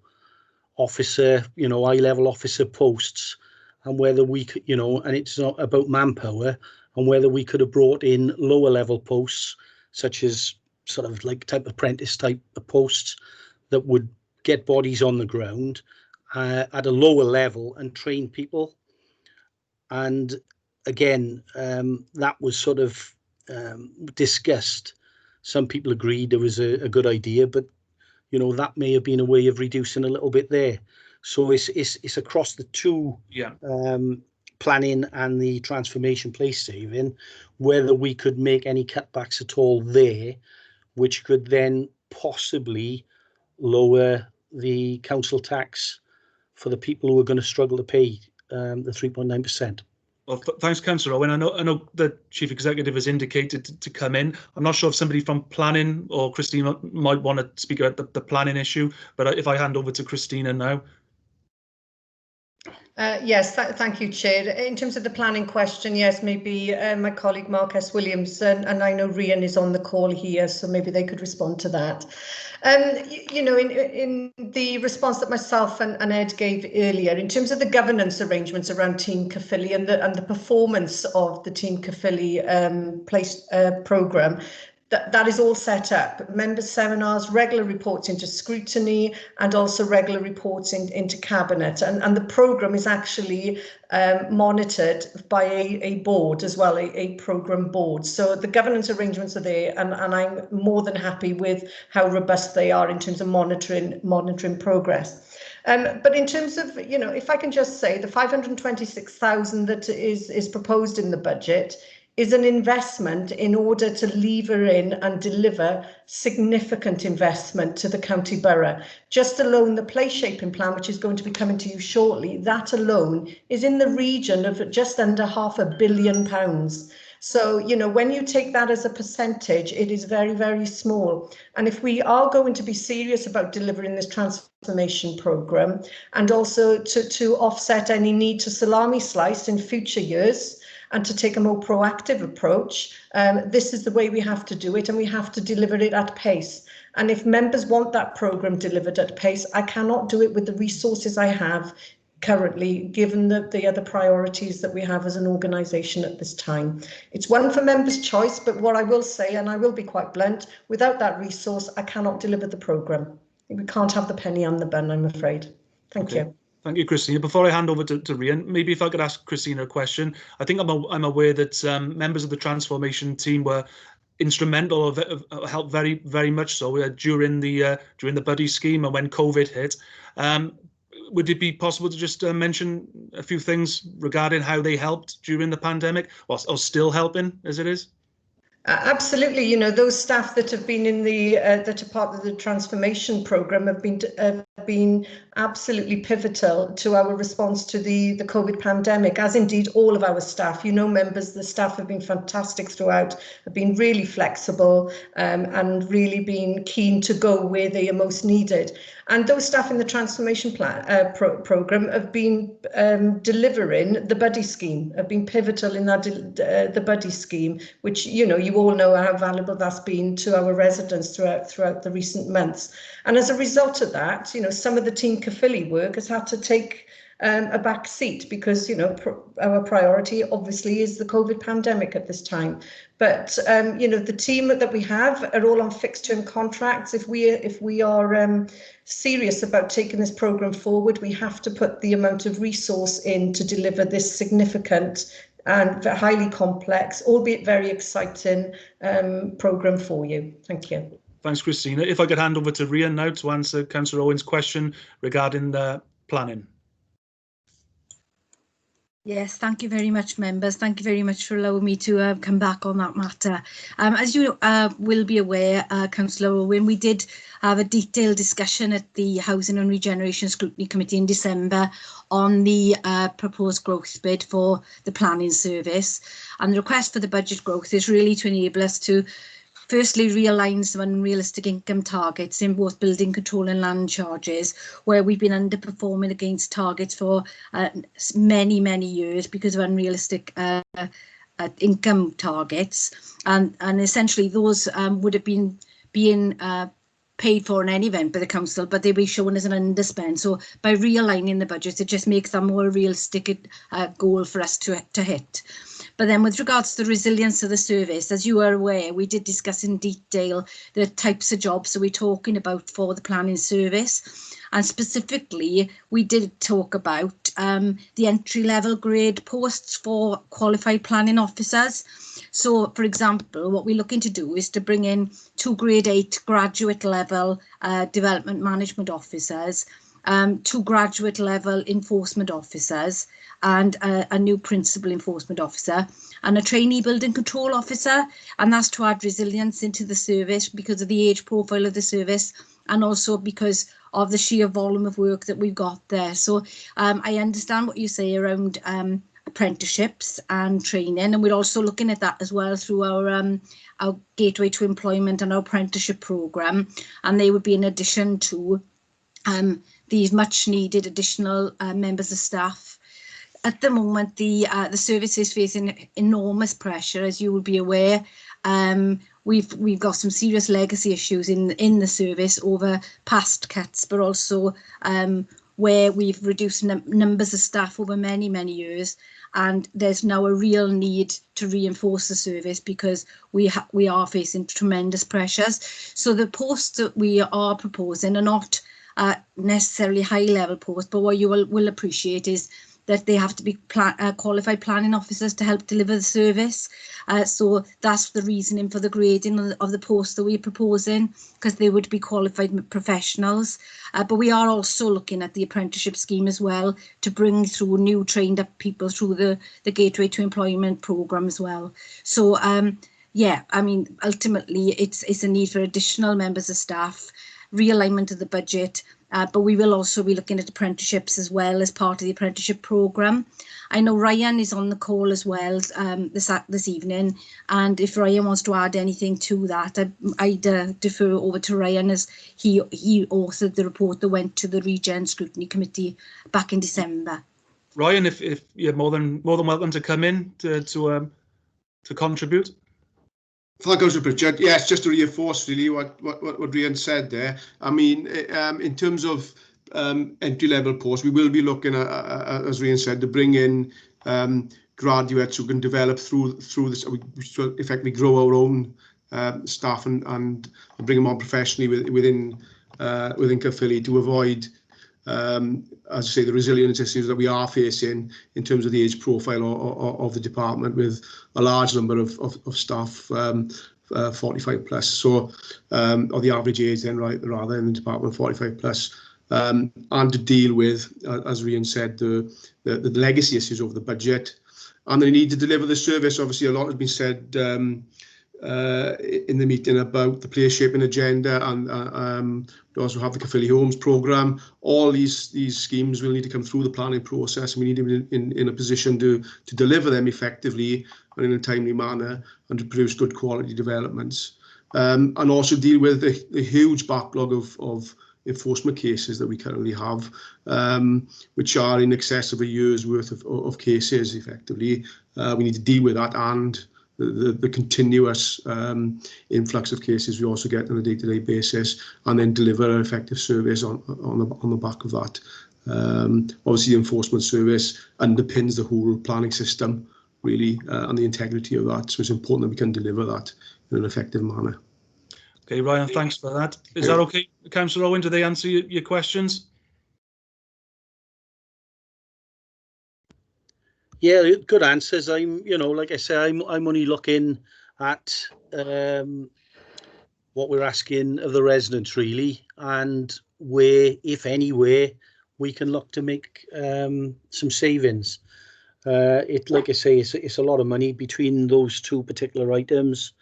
officer, you know, high-level officer posts, and whether we could, you know, and it's not about manpower, and whether we could have brought in lower level posts, such as sort of like type apprentice type of posts that would get bodies on the ground at a lower level and train people. And again, that was sort of discussed. Some people agreed it was a good idea, but you know, that may have been a way of reducing a little bit there. So it's across the two, planning and the transformation place saving, whether we could make any cutbacks at all there, which could then possibly lower the council tax for the people who are going to struggle to pay the 3.9%. Well, thanks, Councillor Owen. I know the Chief Executive has indicated to come in. I'm not sure if somebody from planning or Christina might want to speak about the planning issue, but if I hand over to Christina now. Yes, thank you, Chair. In terms of the planning question, yes, maybe my colleague Mark S. Williams and I know Rhian is on the call here, so maybe they could respond to that. You know, in the response that myself and Ed gave earlier, in terms of the governance arrangements around Team Caerphilly and the performance of the Team Caerphilly programme, that is all set up. Members' seminars, regular reports into Scrutiny, and also regular reports into Cabinet. And the programme is actually monitored by a board as well, a programme board. So the governance arrangements are there, and I'm more than happy with how robust they are in terms of monitoring progress. But in terms of, you know, if I can just say, the 526,000 that is proposed in the budget is an investment in order to lever in and deliver significant investment to the county borough. Just alone the place shaping plan, which is going to be coming to you shortly, that alone is in the region of just under £500 million. So, you know, when you take that as a percentage, it is very, very small. And if we are going to be serious about delivering this transformation programme, and also to offset any need to salami slice in future years, and to take a more proactive approach, this is the way we have to do it, and we have to deliver it at pace. And if members want that programme delivered at pace, I cannot do it with the resources I have currently, given the other priorities that we have as an organisation at this time. It's one for members' choice, but what I will say, and I will be quite blunt, without that resource, I cannot deliver the programme. We can't have the penny on the bun, I'm afraid. Thank you. Thank you, Christina. Before I hand over to Rhian, maybe if I could ask Christina a question. I think I'm aware that members of the transformation team were instrumental of helped very, very much so during the buddy scheme and when COVID hit. Would it be possible to just mention a few things regarding how they helped during the pandemic, or still helping as it is? Absolutely. You know, those staff that have been in the that are part of the transformation programme have been absolutely pivotal to our response to the COVID pandemic, as indeed all of our staff. You know, members, the staff have been fantastic throughout, have been really flexible and really been keen to go where they are most needed. And those staff in the transformation plan programme have been delivering the buddy scheme, have been pivotal in that the buddy scheme, which, you know, you all know how valuable that's been to our residents throughout the recent months. And as a result of that, you know, some of the Team Caerphilly work has had to take a back seat because, you know, our priority obviously is the COVID pandemic at this time. But, you know, the team that we have are all on fixed term contracts. If we are serious about taking this programme forward, we have to put the amount of resource in to deliver this significant and highly complex, albeit very exciting programme for you. Thank you. Thanks, Christina. If I could hand over to Rhian now to answer Councillor Owen's question regarding the planning. Yes, thank you very much, members. Thank you very much for allowing me to come back on that matter. As you will be aware, Councillor Owen, we did have a detailed discussion at the Housing and Regeneration Scrutiny Committee in December on the proposed growth bid for the planning service. And the request for the budget growth is really to enable us to firstly realign some unrealistic income targets in both building control and land charges, where we've been underperforming against targets for many years because of unrealistic income targets, and essentially those would have been being paid for in any event by the council, but they'll be shown as an underspend. So by realigning the budgets, it just makes that more realistic goal for us to hit. But then with regards to the resilience of the service, as you are aware, we did discuss in detail the types of jobs that we're talking about for the planning service. And specifically, we did talk about the entry-level grade posts for qualified planning officers. So, for example, what we're looking to do is to bring in 2 grade 8 graduate level development management officers, 2 graduate level enforcement officers, and a new principal enforcement officer, and a trainee building control officer. And that's to add resilience into the service because of the age profile of the service and also because of the sheer volume of work that we've got there. So I understand what you say around apprenticeships and training, and we're also looking at that as well through our Gateway to Employment and our apprenticeship programme, and they would be in addition to these much needed additional members of staff. At the moment, the service is facing enormous pressure, as you will be aware. We've got some serious legacy issues in the service over past cuts, but also where we've reduced numbers of staff over many years, and there's now a real need to reinforce the service because we are facing tremendous pressures. So the posts that we are proposing are not necessarily high-level posts, but what you will appreciate is that they have to be qualified planning officers to help deliver the service. So that's the reasoning for the grading of the posts that we're proposing, because they would be qualified professionals. But we are also looking at the apprenticeship scheme as well to bring through new trained up people through the Gateway to Employment programme as well. So yeah, I mean, ultimately it's a need for additional members of staff, realignment of the budget, but we will also be looking at apprenticeships as well as part of the apprenticeship programme. I know Ryan is on the call as well this evening, and if Ryan wants to add anything to that, I'd defer over to Ryan, as he authored the report that went to the Regen Scrutiny Committee back in December. Ryan, if you're more than welcome to come in to contribute. Thank you, Richard. Yes, just to reinforce really what Ryan said there. I mean, in terms of entry-level posts, we will be looking at, as Ryan said, to bring in graduates who can develop through this. We effectively grow our own staff and bring them on professionally within Caerphilly to avoid, as I say, the resilience issues that we are facing in terms of the age profile of the department, with a large number of staff 45 plus. So, or the average age then, rather in the department 45 plus, and to deal with, as Ryan said, the legacy issues over the budget, and the need to deliver the service. Obviously, a lot has been said in the meeting about the place shaping agenda, and we also have the Caerphilly Homes programme. All these schemes will need to come through the planning process, and we need to be in a position to deliver them effectively and in a timely manner, and to produce good quality developments, and also deal with the huge backlog of enforcement cases that we currently have, which are in excess of a year's worth of cases effectively. We need to deal with that, and the continuous influx of cases we also get on a day-to-day basis, and then deliver an effective service on the back of that. Obviously, the enforcement service underpins the whole planning system, really, and the integrity of that. So it's important that we can deliver that in an effective manner. Okay, Ryan, thanks for that. Is that okay, Councillor Owen? Do they answer your questions? Yeah, good answers. Like I say, I'm only looking at what we're asking of the residents, really, and where, if anywhere, we can look to make some savings. Like I say, it's a lot of money between those two particular items.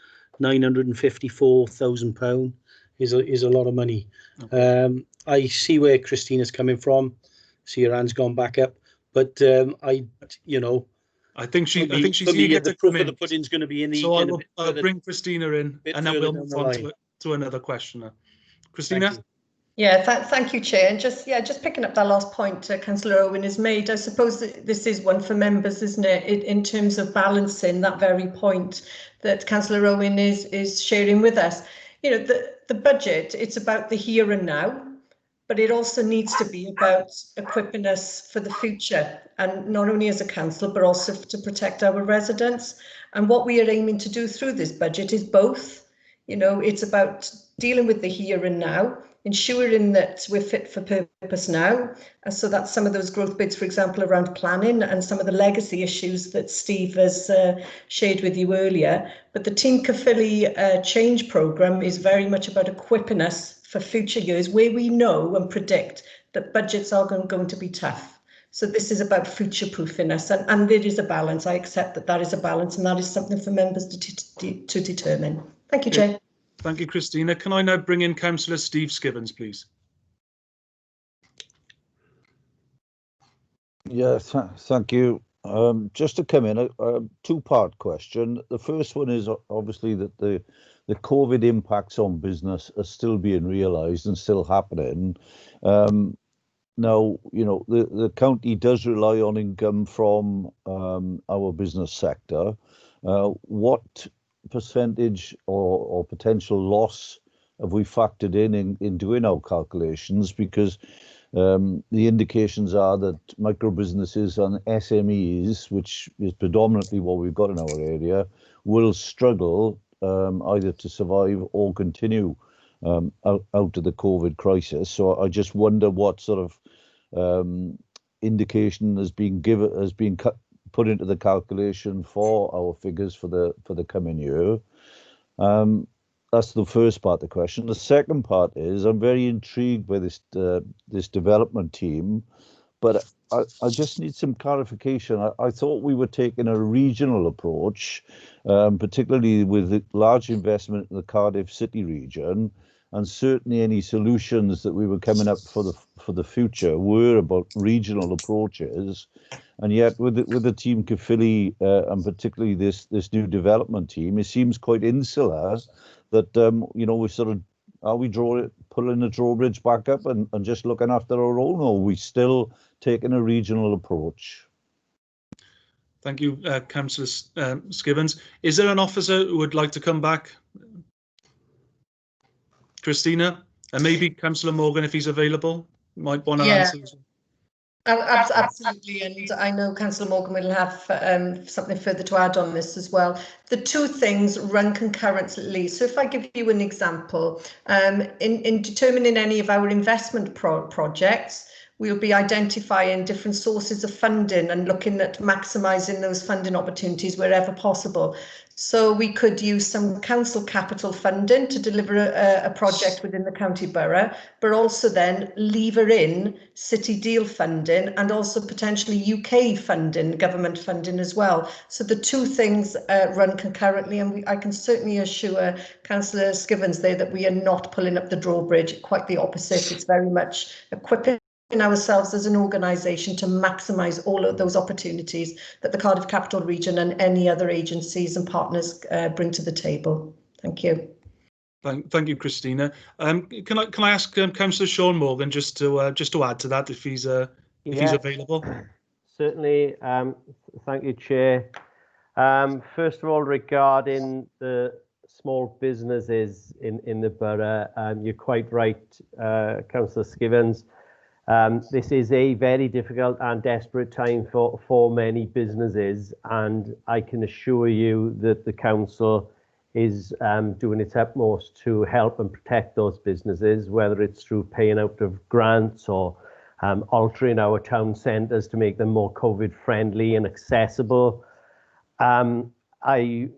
£954,000 is a lot of money. Okay. I see where Christina's coming from. See, her hand's gone back up. But I think she's eager to come in. The pudding's going to be in the. So I'll bring Christina in, and then we'll move on to another questioner. Christina. Yeah, thank you, Chair. And just picking up that last point Councillor Owen has made, I suppose that this is one for members, isn't it? In terms of balancing that very point that Councillor Owen is sharing with us. You know, the budget, it's about the here and now, but it also needs to be about equipping us for the future, and not only as a council, but also to protect our residents. And what we are aiming to do through this budget is both. You know, it's about dealing with the here and now, ensuring that we're fit for purpose now. And so that's some of those growth bids, for example, around planning and some of the legacy issues that Steve has shared with you earlier. But the Team Caerphilly change programme is very much about equipping us for future years where we know and predict that budgets are going to be tough. So this is about future-proofing us, and there is a balance. I accept that is a balance, and that is something for members to determine. Thank you, Chair. Thank you, Christina. Can I now bring in Councillor Steve Skivens, please? Yes, thank you. Just to come in, a two-part question. The first one is obviously that the COVID impacts on business are still being realised and still happening. Now, you know, the county does rely on income from our business sector. What percentage or potential loss have we factored in doing our calculations? Because the indications are that micro businesses and SMEs, which is predominantly what we've got in our area, will struggle either to survive or continue out of the COVID crisis. So I just wonder what sort of indication has been put into the calculation for our figures for the coming year. That's the first part of the question. The second part is I'm very intrigued by this development team, but I just need some clarification. I thought we were taking a regional approach, particularly with the large investment in the Cardiff City region, and certainly any solutions that we were coming up for the future were about regional approaches. And yet, with the team Caerphilly and particularly this new development team, it seems quite insular. That you know, we sort of pulling the drawbridge back up and just looking after our own, or are we still taking a regional approach? Thank you, Councillor Skivens. Is there an officer who would like to come back? Christina, and maybe Councillor Morgan, if he's available, might want to answer. Absolutely, and I know Councillor Morgan will have something further to add on this as well. The two things run concurrently. So if I give you an example, in determining any of our investment projects, we'll be identifying different sources of funding and looking at maximising those funding opportunities wherever possible. So we could use some council capital funding to deliver a project within the county borough, but also then lever in city deal funding and also potentially UK funding, government funding as well. So the two things run concurrently, and I can certainly assure Councillor Skivens there that we are not pulling up the drawbridge, quite the opposite. It's very much equipping ourselves as an organisation to maximise all of those opportunities that the Cardiff Capital Region and any other agencies and partners bring to the table. Thank you. Thank you, Christina. Can I ask Councillor Sean Morgan just to add to that if he's available? Certainly. Thank you, Chair. First of all, regarding the small businesses in the borough, you're quite right, Councillor Skivens. This is a very difficult and desperate time for many businesses, and I can assure you that the council is doing its utmost to help and protect those businesses, whether it's through paying out of grants or altering our town centres to make them more COVID friendly and accessible. I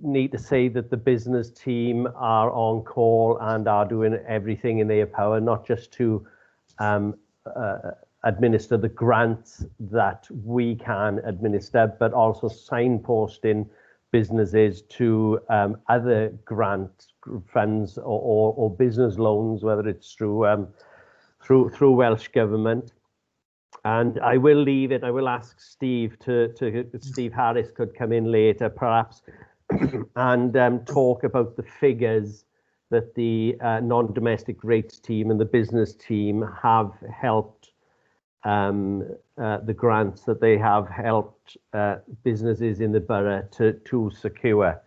need to say that the business team are on call and are doing everything in their power, not just to administer the grants that we can administer, but also signposting businesses to other grant funds or business loans, whether it's through Welsh Government. And I will leave it. I will ask Steve Steve Harris could come in later, perhaps, and talk about the figures that the non-domestic rates team and the business team have helped, the grants that they have helped businesses in the borough to secure.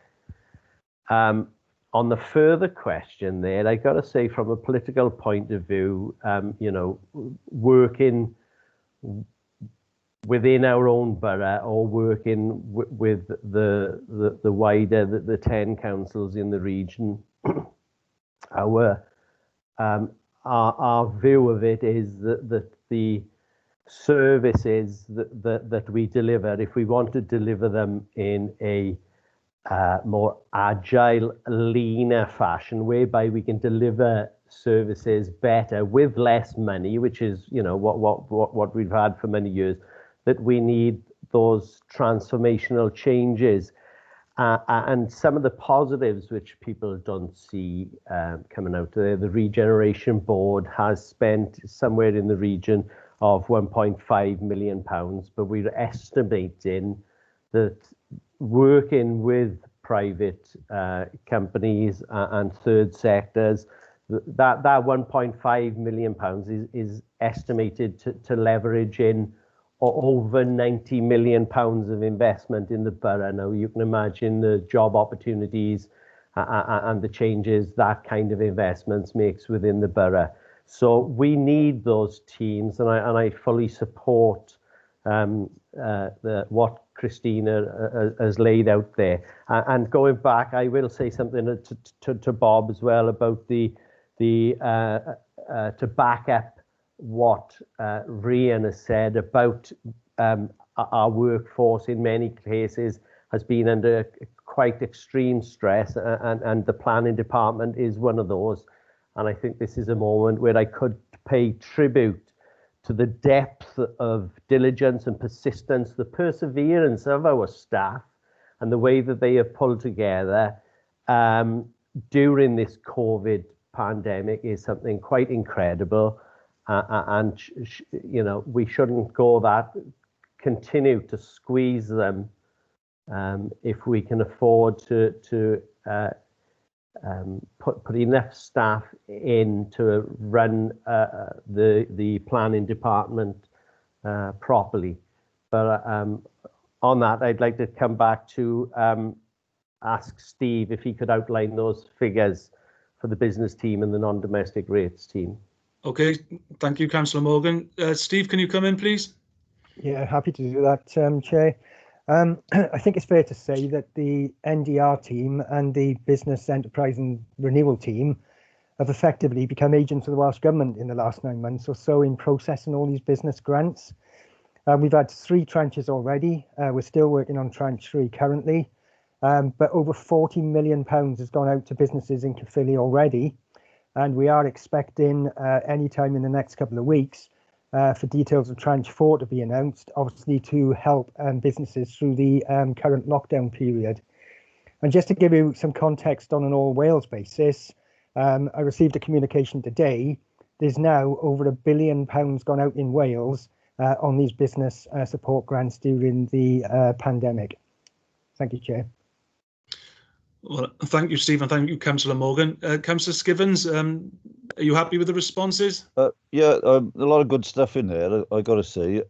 On the further question there, I got to say, from a political point of view, you know, working within our own borough or working with the wider, the 10 councils in the region, our view of it is that the services that we deliver, if we want to deliver them in a more agile, leaner fashion, whereby we can deliver services better with less money, which is, you know, what we've had for many years, that we need those transformational changes. And some of the positives which people don't see coming out there, the Regeneration Board has spent somewhere in the region of £1.5 million, but we're estimating that working with private companies and third sectors, that £1.5 million is estimated to leverage in over £90 million of investment in the borough. Now, you can imagine the job opportunities and the changes that kind of investments makes within the borough. So we need those teams, and I fully support what Christina has laid out there. And going back, I will say something to Bob as well about to back up what Rhian has said about our workforce in many cases has been under quite extreme stress, and the planning department is one of those. And I think this is a moment where I could pay tribute to the depth of diligence and persistence, the perseverance of our staff, and the way that they have pulled together during this COVID pandemic is something quite incredible. And you know, we shouldn't continue to squeeze them if we can afford to put enough staff in to run the planning department properly. But on that, I'd like to come back to ask Steve if he could outline those figures for the business team and the non-domestic rates team. Okay, thank you, Councillor Morgan. Steve, can you come in, please? Yeah, happy to do that, Chair. I think it's fair to say that the NDR team and the Business Enterprise and Renewal team have effectively become agents of the Welsh Government in the last 9 months or so in processing all these business grants. We've had 3 tranches already. We're still working on tranche 3 currently, but over £40 million has gone out to businesses in Caerphilly already. And we are expecting any time in the next couple of weeks for details of tranche 4 to be announced, obviously to help businesses through the current lockdown period. And just to give you some context on an all Wales basis, I received a communication today. There's now over £1 billion gone out in Wales on these business support grants during the pandemic. Thank you, Chair. Well, thank you, Steve, and thank you, Councillor Morgan. Councillor Skivens, are you happy with the responses? Yeah, a lot of good stuff in there, I got to say.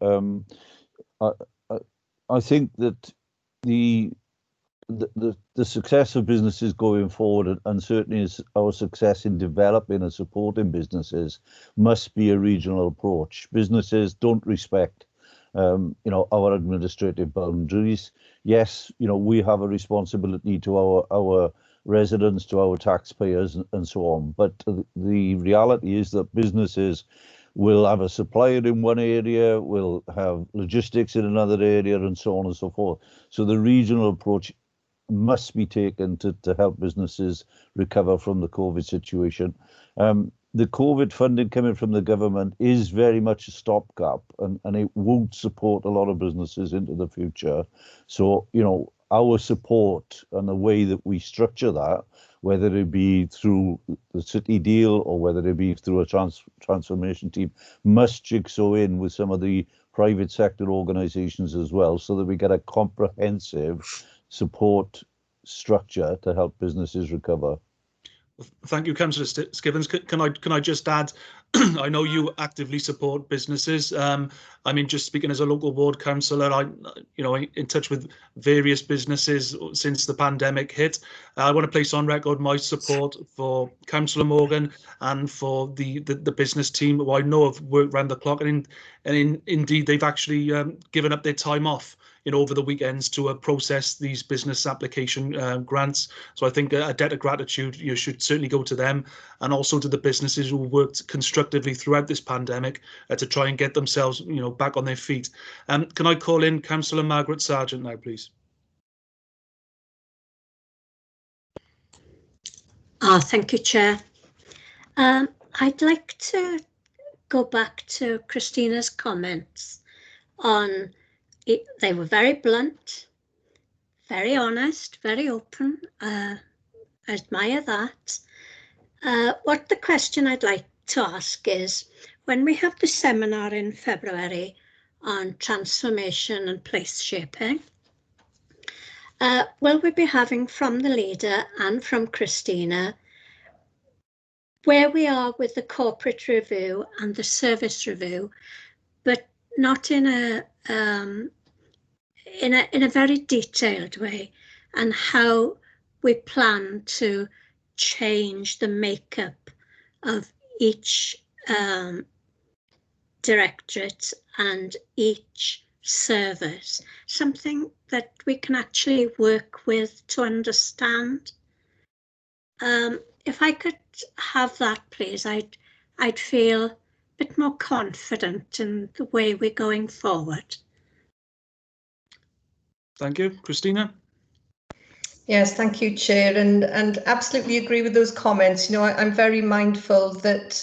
I think that the success of businesses going forward, and certainly our success in developing and supporting businesses, must be a regional approach. Businesses don't respect our administrative boundaries. Yes, we have a responsibility to our residents, to our taxpayers, and so on. But the reality is that businesses will have a supplier in one area, will have logistics in another area, and so on and so forth. So the regional approach must be taken to help businesses recover from the COVID situation. The COVID funding coming from the government is very much a stopgap, and it won't support a lot of businesses into the future. So, our support and the way that we structure that, whether it be through the city deal or whether it be through a transformation team, must jigsaw in with some of the private sector organisations as well, so that we get a comprehensive support structure to help businesses recover. Thank you, Councillor Skivens. Can I just add, I know you actively support businesses. I mean, just speaking as a local ward councillor, I'm in touch with various businesses since the pandemic hit. I want to place on record my support for Councillor Morgan and for the business team, who I know have worked around the clock, and indeed they've actually given up their time off over the weekends to process these business application grants. So I think a debt of gratitude should certainly go to them, and also to the businesses who worked constructively throughout this pandemic to try and get themselves back on their feet. Can I call in Councillor Margaret Sargent now, please? Thank you, Chair. I'd like to go back to Christina's comments on it. They were very blunt, very honest, very open. I admire that. What the question I'd like to ask is, when we have the seminar in February on transformation and place shaping, will we be having from the leader and from Christina where we are with the corporate review and the service review, but not in a very detailed way, and how we plan to change the makeup of each directorate and each service, something that we can actually work with to understand. If I could have that, please, I'd feel a bit more confident in the way we're going forward. Thank you. Christina? Yes, thank you, Chair, and absolutely agree with those comments. You know, I'm very mindful that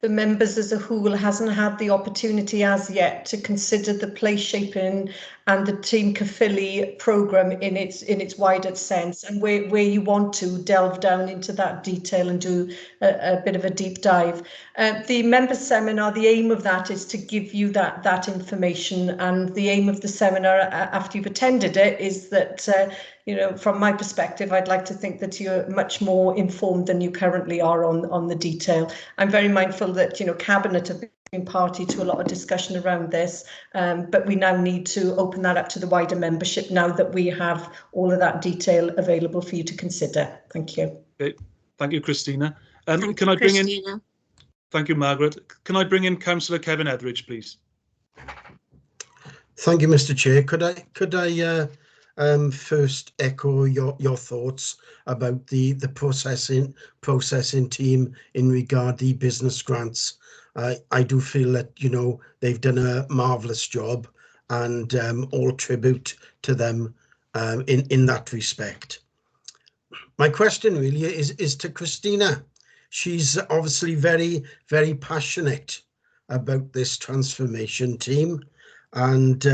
the members as a whole hasn't had the opportunity as yet to consider the place shaping and the Team Caerphilly programme in its wider sense, and where you want to delve down into that detail and do a bit of a deep dive. The members seminar, the aim of that is to give you that information, and the aim of the seminar after you've attended it is that you know, from my perspective, I'd like to think that you're much more informed than you currently are on the detail. I'm very mindful that, you know, Cabinet have been party to a lot of discussion around this, but we now need to open that up to the wider membership now that we have all of that detail available for you to consider. Thank you. Okay. Thank you, Christina. Thank can you, I bring Christina. in? Thank you, Margaret. Can I bring in Councillor Kevin Etheridge, please? Thank you, Mr. Chair. Could I first echo your thoughts about the processing team in regard to business grants. I do feel that, you know, they've done a marvellous job, and all tribute to them in that respect. My question really is to Christina. She's obviously very, very passionate about this transformation team. And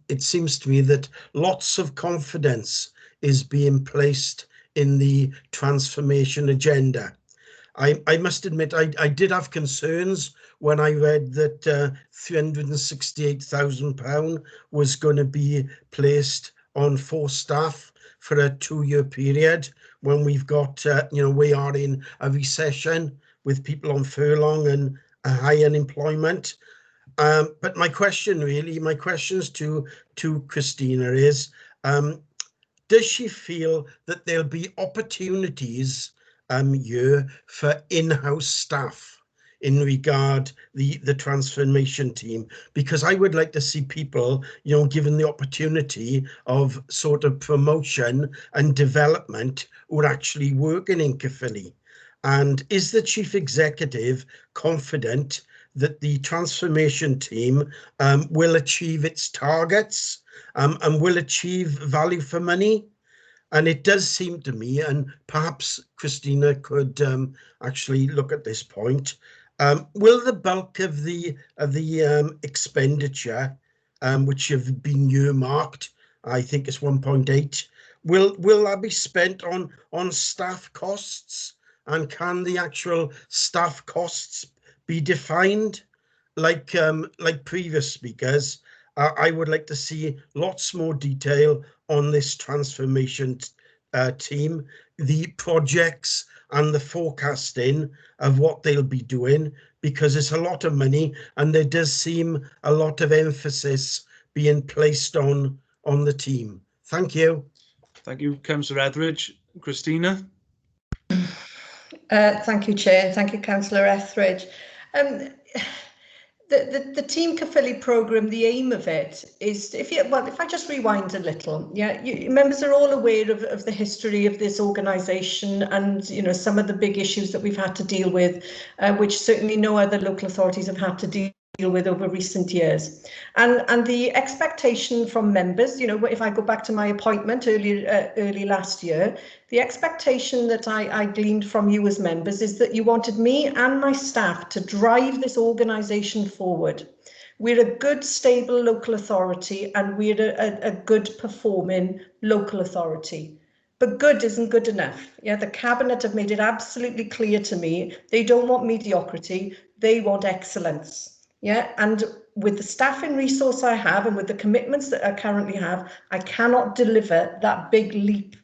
it seems to me that lots of confidence is being placed in the transformation agenda. I must admit, I did have concerns when I read that £368,000 was going to be placed on 4 staff for a 2-year period, when we've got, you know, we are in a recession with people on furlough and a high unemployment. But my questions to Christina is, does she feel that there'll be opportunities here for in-house staff in regard the transformation team? Because I would like to see people, you know, given the opportunity of sort of promotion and development who are actually working in Caerphilly. And is the Chief Executive confident that the transformation team will achieve its targets and will achieve value for money? And it does seem to me, and perhaps Christina could actually look at this point, will the bulk of the expenditure, which have been earmarked, I think it's 1.8, will that be spent on staff costs? And can the actual staff costs be defined like previous speakers? I would like to see lots more detail on this transformation team, the projects and the forecasting of what they'll be doing, because it's a lot of money and there does seem a lot of emphasis being placed on the team. Thank you. Thank you, Councillor Etheridge. Christina? Thank you, Chair, and thank you, Councillor Etheridge. The Team Caerphilly programme, the aim of it is, if I just rewind a little, members are all aware of the history of this organisation and, you know, some of the big issues that we've had to deal with, which certainly no other local authorities have had to deal with over recent years. And the expectation from members, you know, if I go back to my appointment early last year, the expectation that I gleaned from you as members is that you wanted me and my staff to drive this organisation forward We're a good, stable local authority, and we're a good performing local authority. But good isn't good enough. Yeah, the Cabinet have made it absolutely clear to me they don't want mediocrity, they want excellence. Yeah, and with the staffing resource I have and with the commitments that I currently have, I cannot deliver that big leap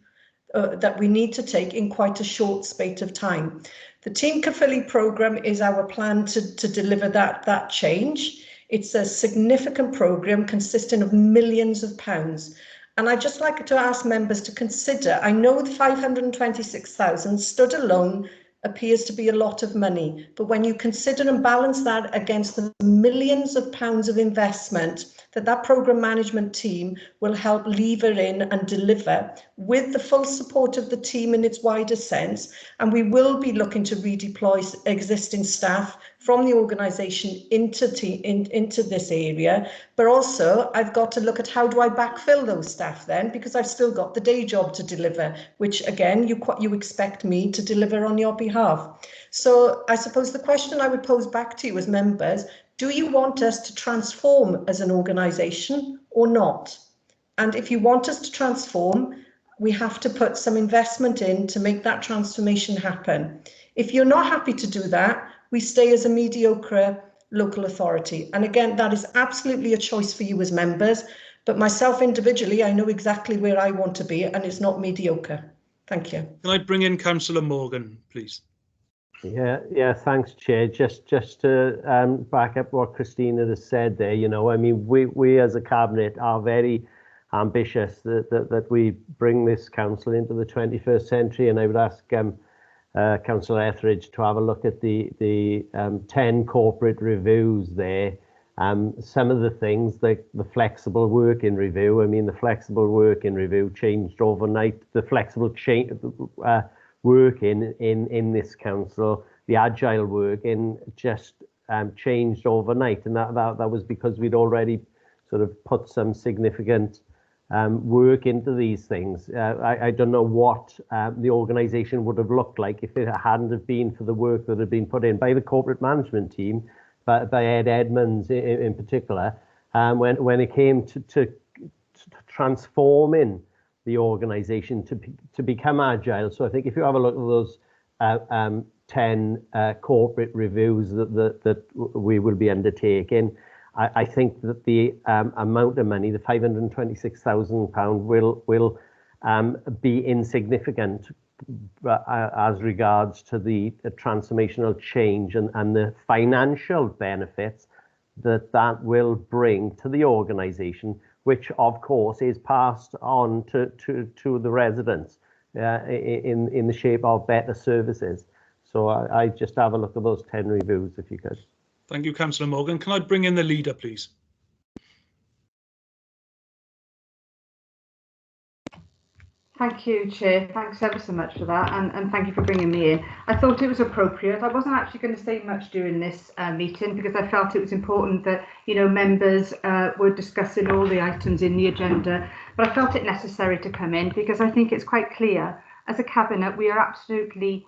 that we need to take in quite a short space of time. The Team Caerphilly programme is our plan to deliver that change. It's a significant programme consisting of millions of pounds. And I'd just like to ask members to consider, I know the 526,000 stood alone appears to be a lot of money, but when you consider and balance that against the millions of pounds of investment that programme management team will help lever in and deliver with the full support of the team in its wider sense, and we will be looking to redeploy existing staff from the organisation into this area, but also I've got to look at how do I backfill those staff then, because I've still got the day job to deliver, which again you expect me to deliver on your behalf. So I suppose the question I would pose back to you as members, do you want us to transform as an organisation or not? And if you want us to transform, we have to put some investment in to make that transformation happen. If you're not happy to do that, we stay as a mediocre local authority. And again, that is absolutely a choice for you as members, but myself individually, I know exactly where I want to be, and it's not mediocre. Thank you. Can I bring in Councillor Morgan, please? Yeah, thanks, Chair. Just to back up what Christina has said there, you know, I mean, we as a Cabinet are very ambitious that we bring this council into the 21st century, and I would ask Councillor Etheridge to have a look at the 10 corporate reviews there. Some of the things like the flexible working review, I mean, the flexible working review changed overnight. The flexible work in this council, the agile working just changed overnight, and that was because we'd already sort of put some significant work into these things. I don't know what the organisation would have looked like if it hadn't have been for the work that had been put in by the corporate management team, by Ed Edmonds in particular, when it came to transforming the organisation to become agile. So I think if you have a look at those 10 corporate reviews that we will be undertaking, I think that the amount of money, the £526,000, will be insignificant as regards to the transformational change and the financial benefits that will bring to the organisation, which of course is passed on to the residents in the shape of better services. So I just have a look at those 10 reviews, if you could. Thank you, Councillor Morgan. Can I bring in the leader, please? Thank you, Chair. Thanks ever so much for that, and thank you for bringing me in. I thought it was appropriate. I wasn't actually going to say much during this meeting because I felt it was important that, you know, members were discussing all the items in the agenda, but I felt it necessary to come in because I think it's quite clear. As a Cabinet, we are absolutely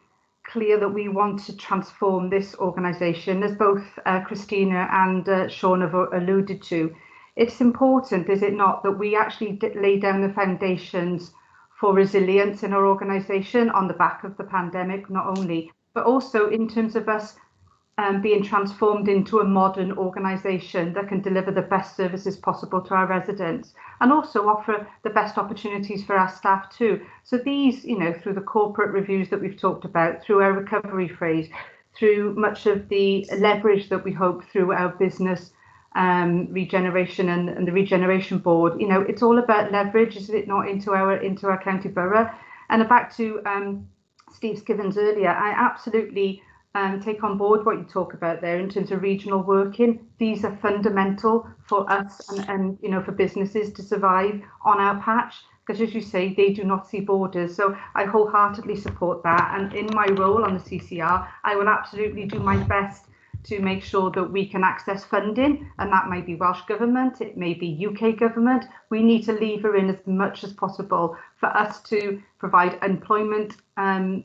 clear that we want to transform this organisation, as both Christina and Sean have alluded to. It's important, is it not, that we actually lay down the foundations for resilience in our organisation on the back of the pandemic, not only, but also in terms of us being transformed into a modern organisation that can deliver the best services possible to our residents and also offer the best opportunities for our staff too. So these, you know, through the corporate reviews that we've talked about, through our recovery phase, through much of the leverage that we hope through our business regeneration and the regeneration board, you know, it's all about leverage, is it not, into our county borough. And back to Steve Skivens earlier, I absolutely take on board what you talk about there in terms of regional working. These are fundamental for us and you know, for businesses to survive on our patch, because as you say, they do not see borders. So I wholeheartedly support that, and in my role on the CCR, I will absolutely do my best to make sure that we can access funding, and that may be Welsh Government, it may be UK Government. We need to lever in as much as possible for us to provide employment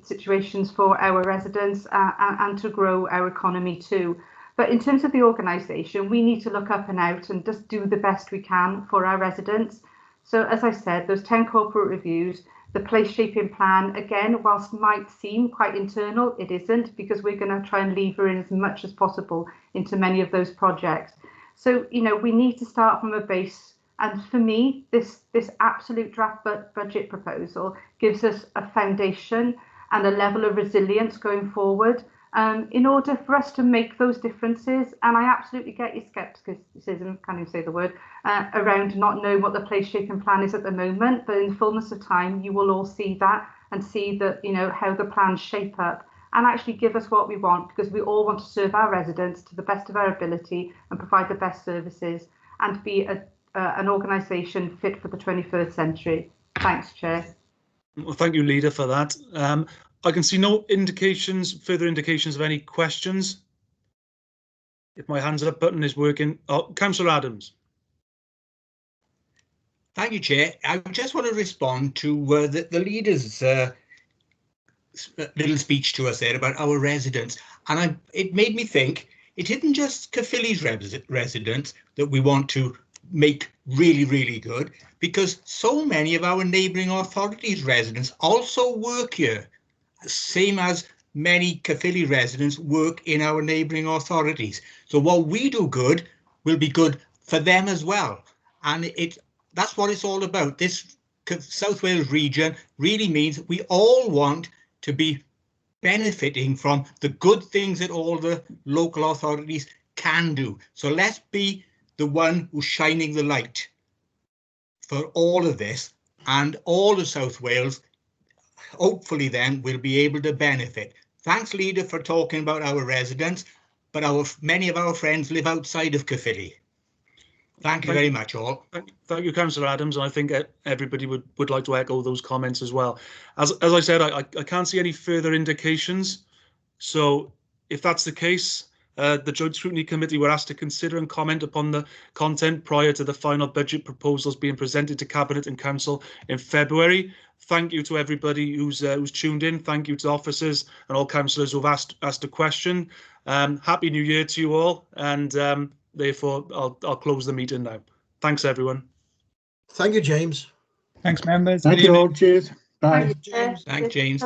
situations for our residents and to grow our economy too. But in terms of the organisation, we need to look up and out and just do the best we can for our residents. So as I said, those 10 corporate reviews, the place shaping plan, again, whilst might seem quite internal, it isn't, because we're going to try and lever in as much as possible into many of those projects. So, you know, we need to start from a base. And for me, this absolute draft budget proposal gives us a foundation and a level of resilience going forward in order for us to make those differences. And I absolutely get your scepticism, can't even say the word, around not knowing what the place shaping plan is at the moment. But in the fullness of time, you will all see that and see that, you know, how the plans shape up and actually give us what we want, because we all want to serve our residents to the best of our ability and provide the best services and be an organisation fit for the 21st century. Thanks, Chair. Well, thank you, Leader, for that. I can see no further indications of any questions. If my hands up button is working. Oh, Councillor Adams. Thank you, Chair. I just want to respond to the Leader's little speech to us there about our residents. And it made me think, it isn't just Caerphilly's residents that we want to make really, really good, because so many of our neighbouring authorities' residents also work here, same as many Caerphilly residents work in our neighbouring authorities. So what we do good will be good for them as well. And that's what it's all about. This South Wales region really means we all want to be benefiting from the good things that all the local authorities can do. So let's be the one who's shining the light for all of this, and all of South Wales hopefully then will be able to benefit. Thanks, Leader, for talking about our residents, but many of our friends live outside of Caerphilly. Thank you very much, all. Thank you, Councillor Adams, and I think everybody would like to echo those comments as well. As I said, I can't see any further indications. So if that's the case, the Joint Scrutiny Committee were asked to consider and comment upon the content prior to the final budget proposals being presented to Cabinet and Council in February. Thank you to everybody who's tuned in. Thank you to officers and all councillors who've asked a question. Happy New Year to you all, and therefore I'll close the meeting now. Thanks, everyone. Thank you, James. Thanks, members. Thank you all. Cheers. Bye. Thanks, James. Thanks, James.